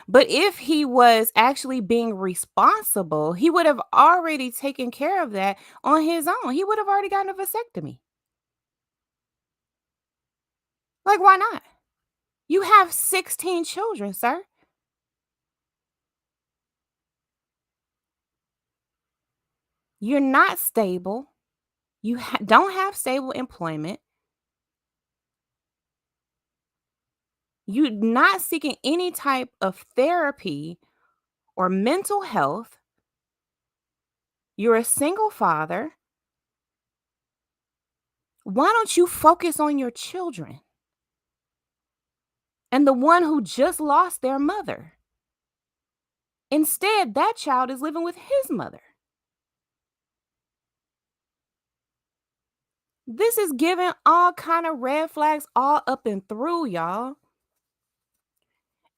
But if he was actually being responsible, he would have already taken care of that on his own. He would have already gotten a vasectomy. Like, why not? You have 16 children, sir. You're not stable. You don't have stable employment. You're not seeking any type of therapy or mental health. You're a single father. Why don't you focus on your children and the one who just lost their mother? Instead, that child is living with his mother. This is giving all kind of red flags all up and through, y'all.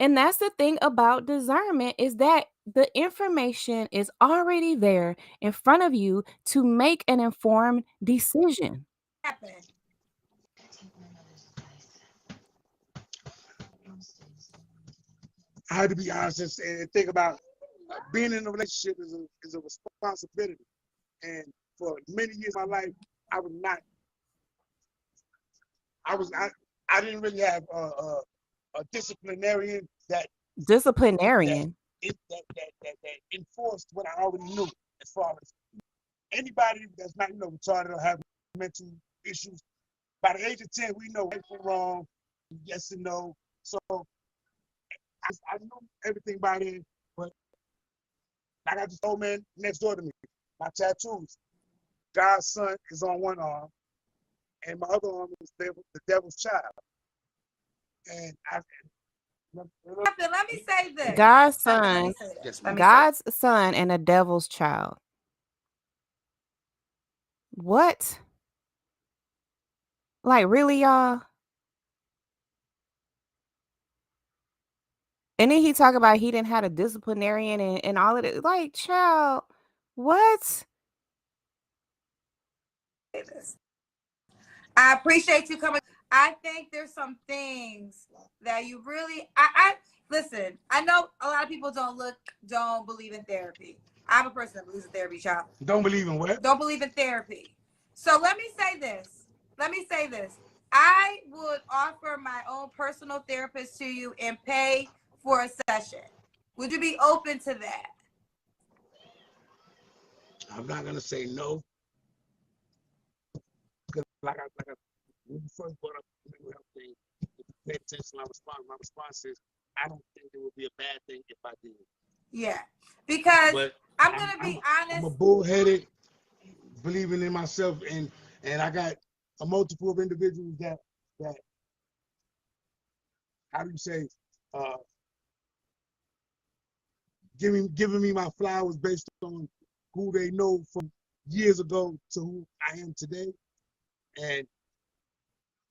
And that's the thing about discernment, is that the information is already there in front of you to make an informed decision. I had to be honest and think about being in a relationship is a responsibility. And for many years of my life, I didn't really have a disciplinarian that enforced what I already knew, as far as anybody that's not retarded or have mental issues. By the age of 10, we know right from wrong, yes and no. So I knew everything by then, but I got this old man next door to me. My tattoos, God's son is on one arm, and my other arm is the devil's child. And let me say this. God's son and a devil's child. What? Like, really, y'all? And then he talk about he didn't have a disciplinarian and all of it. Like, child, what? I appreciate you coming. I think there's some things that you really I listen, I know a lot of people don't believe in therapy. I'm a person that believes in therapy, child. Don't believe in what? Don't believe in therapy. So let me say this. Let me say this. I would offer my own personal therapist to you and pay for a session. Would you be open to that? I'm not gonna say no. Because when you first brought up the mental health thing, if you pay attention, my response is I don't think it would be a bad thing if I did. Yeah. Because but I'm gonna be I'm a honest. bullheaded, believing in myself, and I got a multiple of individuals that how do you say uh giving me my flowers based on who they know from years ago to who I am today, and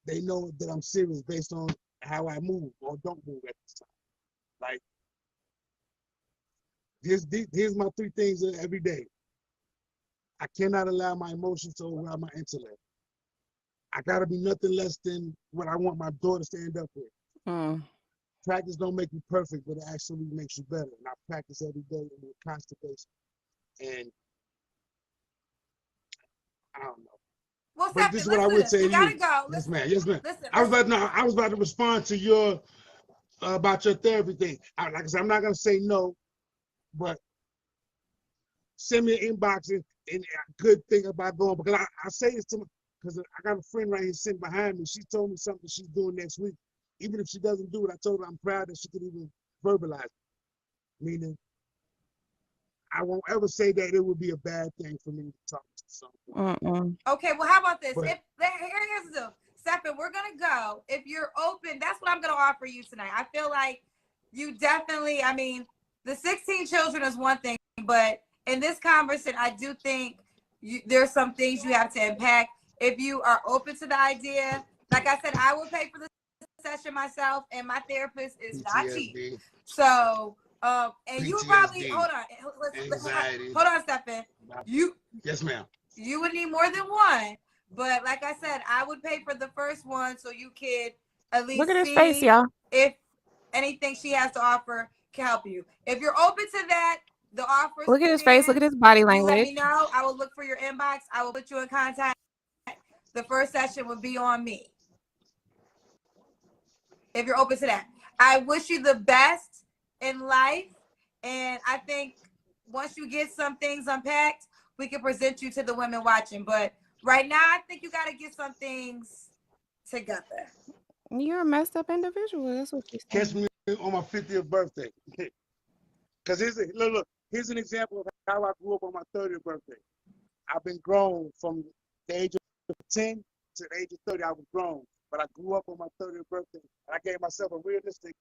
they know that I'm serious based on how I move or don't move at this time. Like here's my three things every day. I cannot allow my emotions to override my intellect. I gotta be nothing less than what I want my daughter to end up with. Mm. Practice don't make you perfect, but it actually makes you better. And I practice every day on a constant basis. And I don't know. Well, But this is what I would say you to you. gotta go. Yes, ma'am. Yes, ma'am. Listen, I was about to respond to your about your therapy thing. Like I said, I'm not gonna say no, but send me an inbox and a good thing about going, because I say this to my, because I got a friend right here sitting behind me. She told me something she's doing next week. Even if she doesn't do it, I told her I'm proud that she could even verbalize it. Meaning, I won't ever say that it would be a bad thing for me to talk to someone. Okay, well, how about this? But, Here's the Stephen, we're gonna go. If you're open, that's what I'm gonna offer you tonight. I feel like you definitely, I mean, the 16 children is one thing, but in this conversation, I do think there's some things you have to impact. If you are open to the idea, like I said, I will pay for the session myself, and my therapist is not cheap. So, and PTSD, you would probably hold on, Stephen. Yes, ma'am. You would need more than one, but like I said, I would pay for the first one so you could at least Look at his face, y'all. If anything she has to offer can help you. If you're open to that, the offers. Look at his face. Look at his body language. Let me know. I will look for your inbox. I will put you in contact. The first session would be on me. If you're open to that, I wish you the best in life, and I think once you get some things unpacked, we can present you to the women watching. But right now, I think you got to get some things together. You're a messed up individual. That's what you're saying. Catch me on my 50th birthday. Because here's an example of how I grew up on my 30th birthday. I've been grown from the age of 10 to the age of 30. I was grown, but I grew up on my 30th birthday. And I gave myself a realistic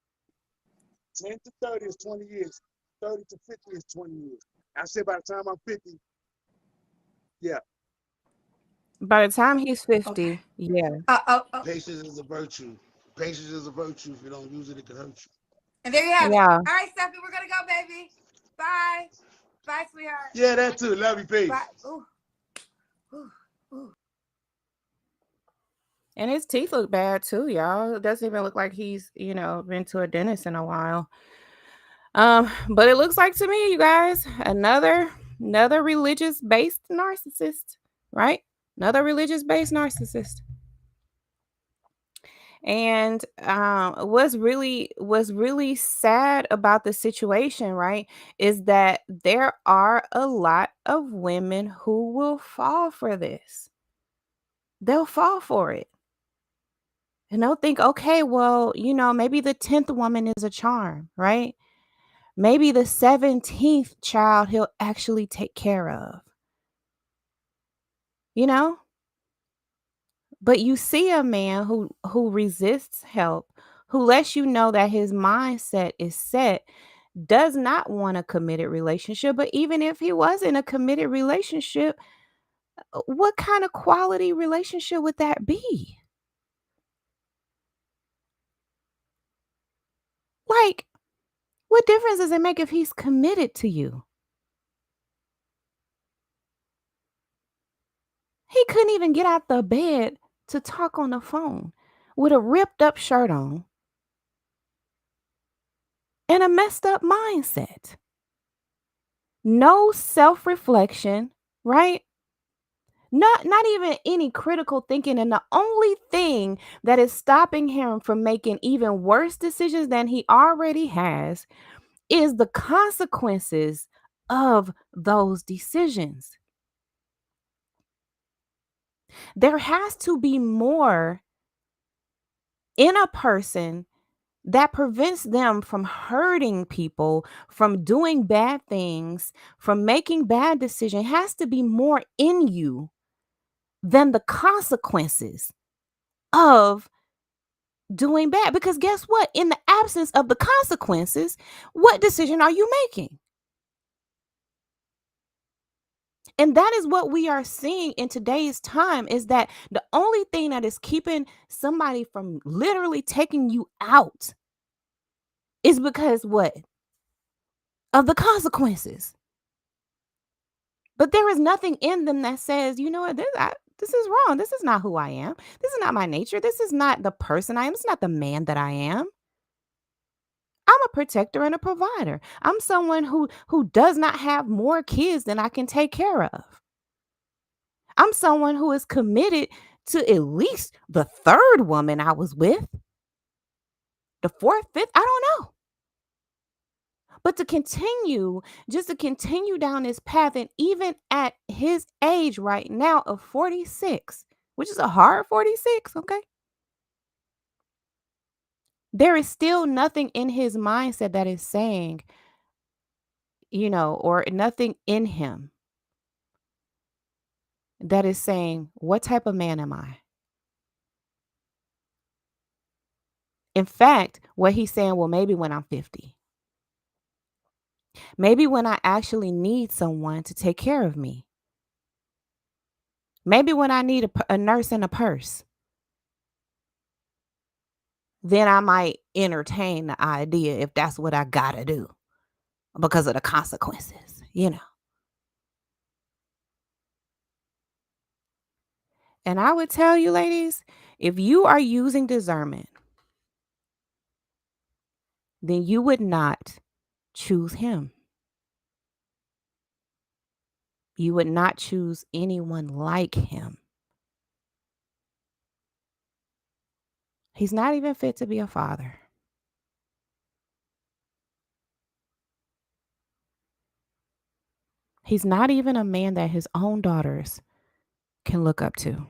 10 to 30 is 20 years. 30 to 50 is 20 years. I said by the time I'm 50, yeah. By the time he's 50, okay. Yeah. Patience is a virtue. Patience is a virtue. If you don't use it, it can hurt you. And there you have it. All right, Stephanie, we're gonna go, baby. Bye. Bye, sweetheart. Yeah, that too. Love you, peace. Bye. Ooh. Ooh. Ooh. And his teeth look bad too, y'all. It doesn't even look like he's, been to a dentist in a while. But it looks like to me, you guys, another religious-based narcissist, right? Another religious-based narcissist. And what's really sad about the situation, right, is that there are a lot of women who will fall for this. They'll fall for it. And they'll think, okay, well, maybe the 10th woman is a charm, right? Maybe the 17th child he'll actually take care of. But you see a man who resists help, who lets you know that his mindset is set, does not want a committed relationship. But even if he was in a committed relationship, what kind of quality relationship would that be? Like, what difference does it make if he's committed to you? He couldn't even get out the bed to talk on the phone. with a ripped up shirt on and a messed up mindset. No self-reflection, right? Not even any critical thinking, and the only thing that is stopping him from making even worse decisions than he already has is the consequences of those decisions. There has to be more in a person that prevents them from hurting people, from doing bad things, from making bad decisions. It has to be more in you than the consequences of doing bad. Because guess what? In the absence of the consequences, what decision are you making? And that is what we are seeing in today's time, is that the only thing that is keeping somebody from literally taking you out is because what? Of the consequences. But there is nothing in them that says, you know what, this is wrong. This is not who I am. This is not my nature. This is not the person I am. This is not the man that I am. I'm a protector and a provider. I'm someone who does not have more kids than I can take care of. I'm someone who is committed to at least the third woman I was with. The fourth, fifth, I don't know. But just to continue down this path, and even at his age right now of 46, which is a hard 46, okay? There is still nothing in his mindset that is saying, or nothing in him that is saying, what type of man am I? In fact, what he's saying, well, maybe when I'm 50. Maybe when I actually need someone to take care of me. Maybe when I need a nurse and a purse. Then I might entertain the idea, if that's what I gotta do because of the consequences. And I would tell you, ladies, if you are using discernment, then you would not choose him. You would not choose anyone like him. He's not even fit to be a father. He's not even a man that his own daughters can look up to.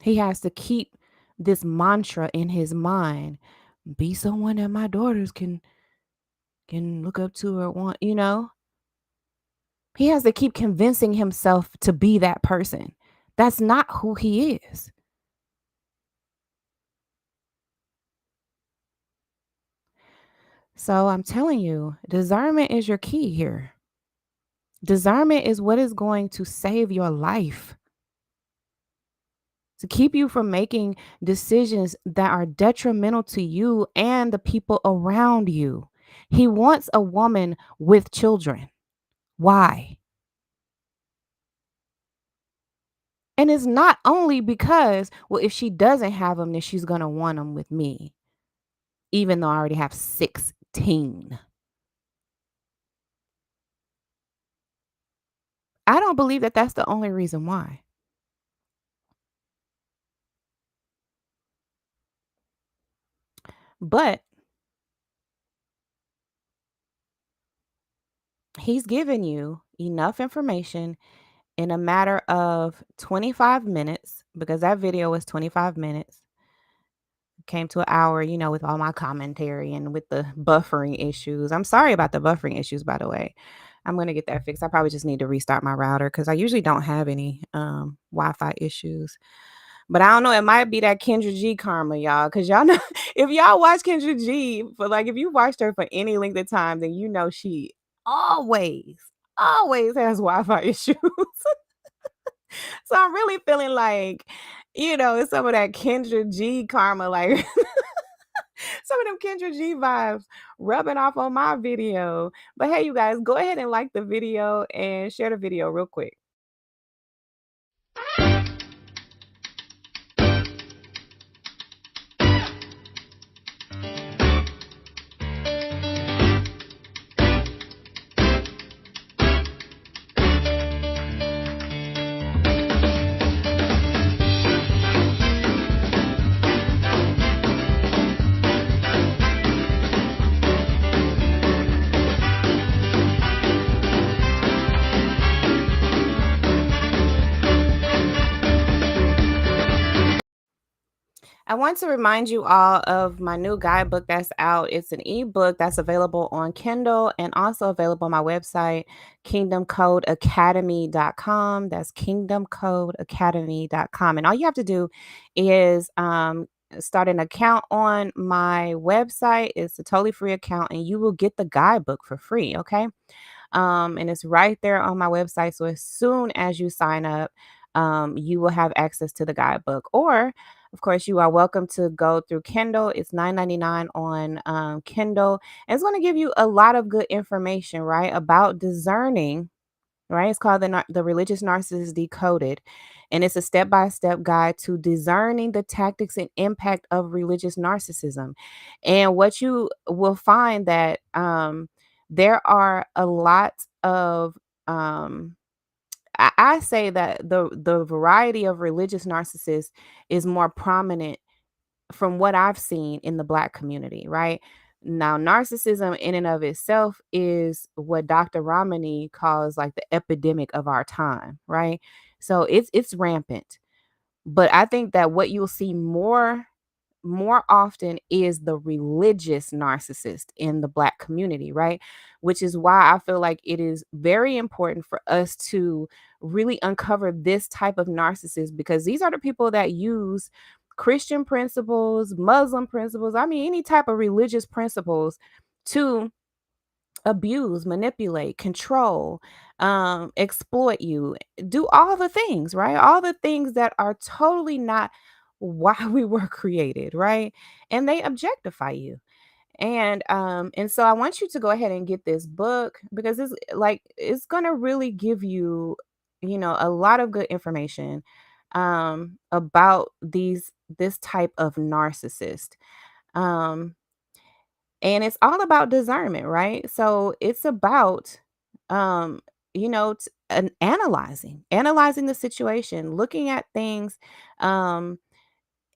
He has to keep this mantra in his mind, be someone that my daughters can look up to or want. He has to keep convincing himself to be that person. That's not who he is. So I'm telling you, discernment is your key here. Discernment is what is going to save your life, to keep you from making decisions that are detrimental to you and the people around you. He wants a woman with children. Why? And it's not only because, well, if she doesn't have them, then she's going to want them with me, even though I already have 16. I don't believe that that's the only reason why. But he's given you enough information in a matter of 25 minutes, because that video was 25 minutes. Came to an hour, with all my commentary and with the buffering issues. I'm sorry about the buffering issues, by the way. I'm going to get that fixed. I probably just need to restart my router because I usually don't have any Wi-Fi issues. But I don't know. It might be that Kendra G karma, y'all. Because y'all know, if y'all watch Kendra G, if you watched her for any length of time, then you know she always has Wi-Fi issues. So I'm really feeling like, it's some of that Kendra G karma, like some of them Kendra G vibes rubbing off on my video. But hey, you guys, go ahead and like the video and share the video real quick. I want to remind you all of my new guidebook that's out. It's an ebook that's available on Kindle and also available on my website, kingdomcodeacademy.com. That's kingdomcodeacademy.com. And all you have to do is start an account on my website. It's a totally free account, and you will get the guidebook for free. Okay. And it's right there on my website. So as soon as you sign up, you will have access to the guidebook. Or, of course, you are welcome to go through Kindle. It's $9.99 on Kindle. And it's going to give you a lot of good information, right, about discerning. Right, it's called the Religious Narcissist Decoded, and it's a step-by-step guide to discerning the tactics and impact of religious narcissism. And what you will find that there are a lot of I say that the variety of religious narcissists is more prominent from what I've seen in the Black community, right? Now, narcissism in and of itself is what Dr. Ramani calls like the epidemic of our time, right? So it's rampant. But I think that what you'll see more often is the religious narcissist in the Black community, right? Which is why I feel like it is very important for us to really uncover this type of narcissist, because these are the people that use Christian principles, Muslim principles, I mean, any type of religious principles to abuse, manipulate, control, exploit you, do all the things, right? All the things that are totally not why we were created, right? And they objectify you. And so I want you to go ahead and get this book, because it's going to really give you, a lot of good information about this type of narcissist. Um and it's all about discernment, right? So it's about um analyzing the situation, looking at things, um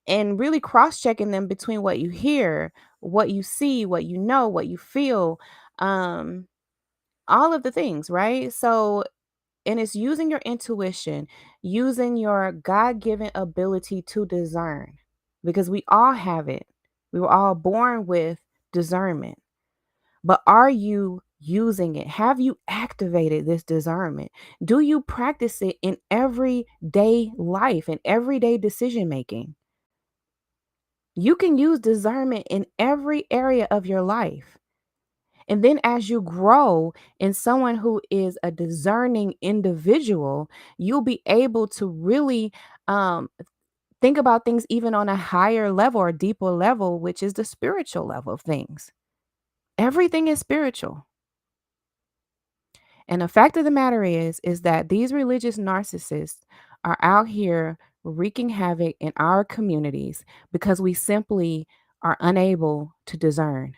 and really cross-checking them between what you hear, what you see, what you know, what you feel, um all of the things, right? So, and it's using your intuition, using your God-given ability to discern, because we all have it. We were all born with discernment. But are you using it? Have you activated this discernment? Do you practice it in everyday life and everyday decision making? You can use discernment in every area of your life. And then as you grow in someone who is a discerning individual, you'll be able to really um, think about things even on a higher level or deeper level, which is the spiritual level of things. Everything is spiritual. And the fact of the matter is that these religious narcissists are out here wreaking havoc in our communities because we simply are unable to discern.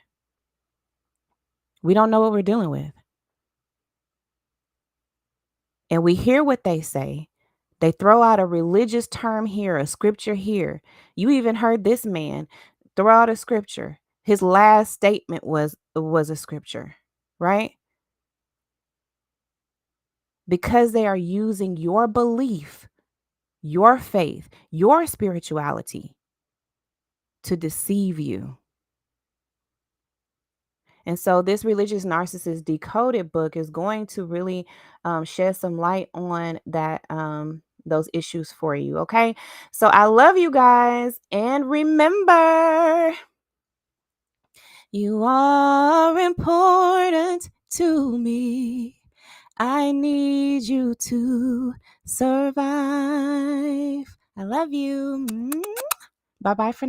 We don't know what we're dealing with. And we hear what they say. They throw out a religious term here, a scripture here. You even heard this man throw out a scripture. His last statement was a scripture, right? Because they are using your belief, your faith, your spirituality to deceive you. And so this Religious Narcissist Decoded book is going to really shed some light on those issues for you. Okay. So I love you guys. And remember, you are important to me. I need you to survive. I love you. Bye bye for now.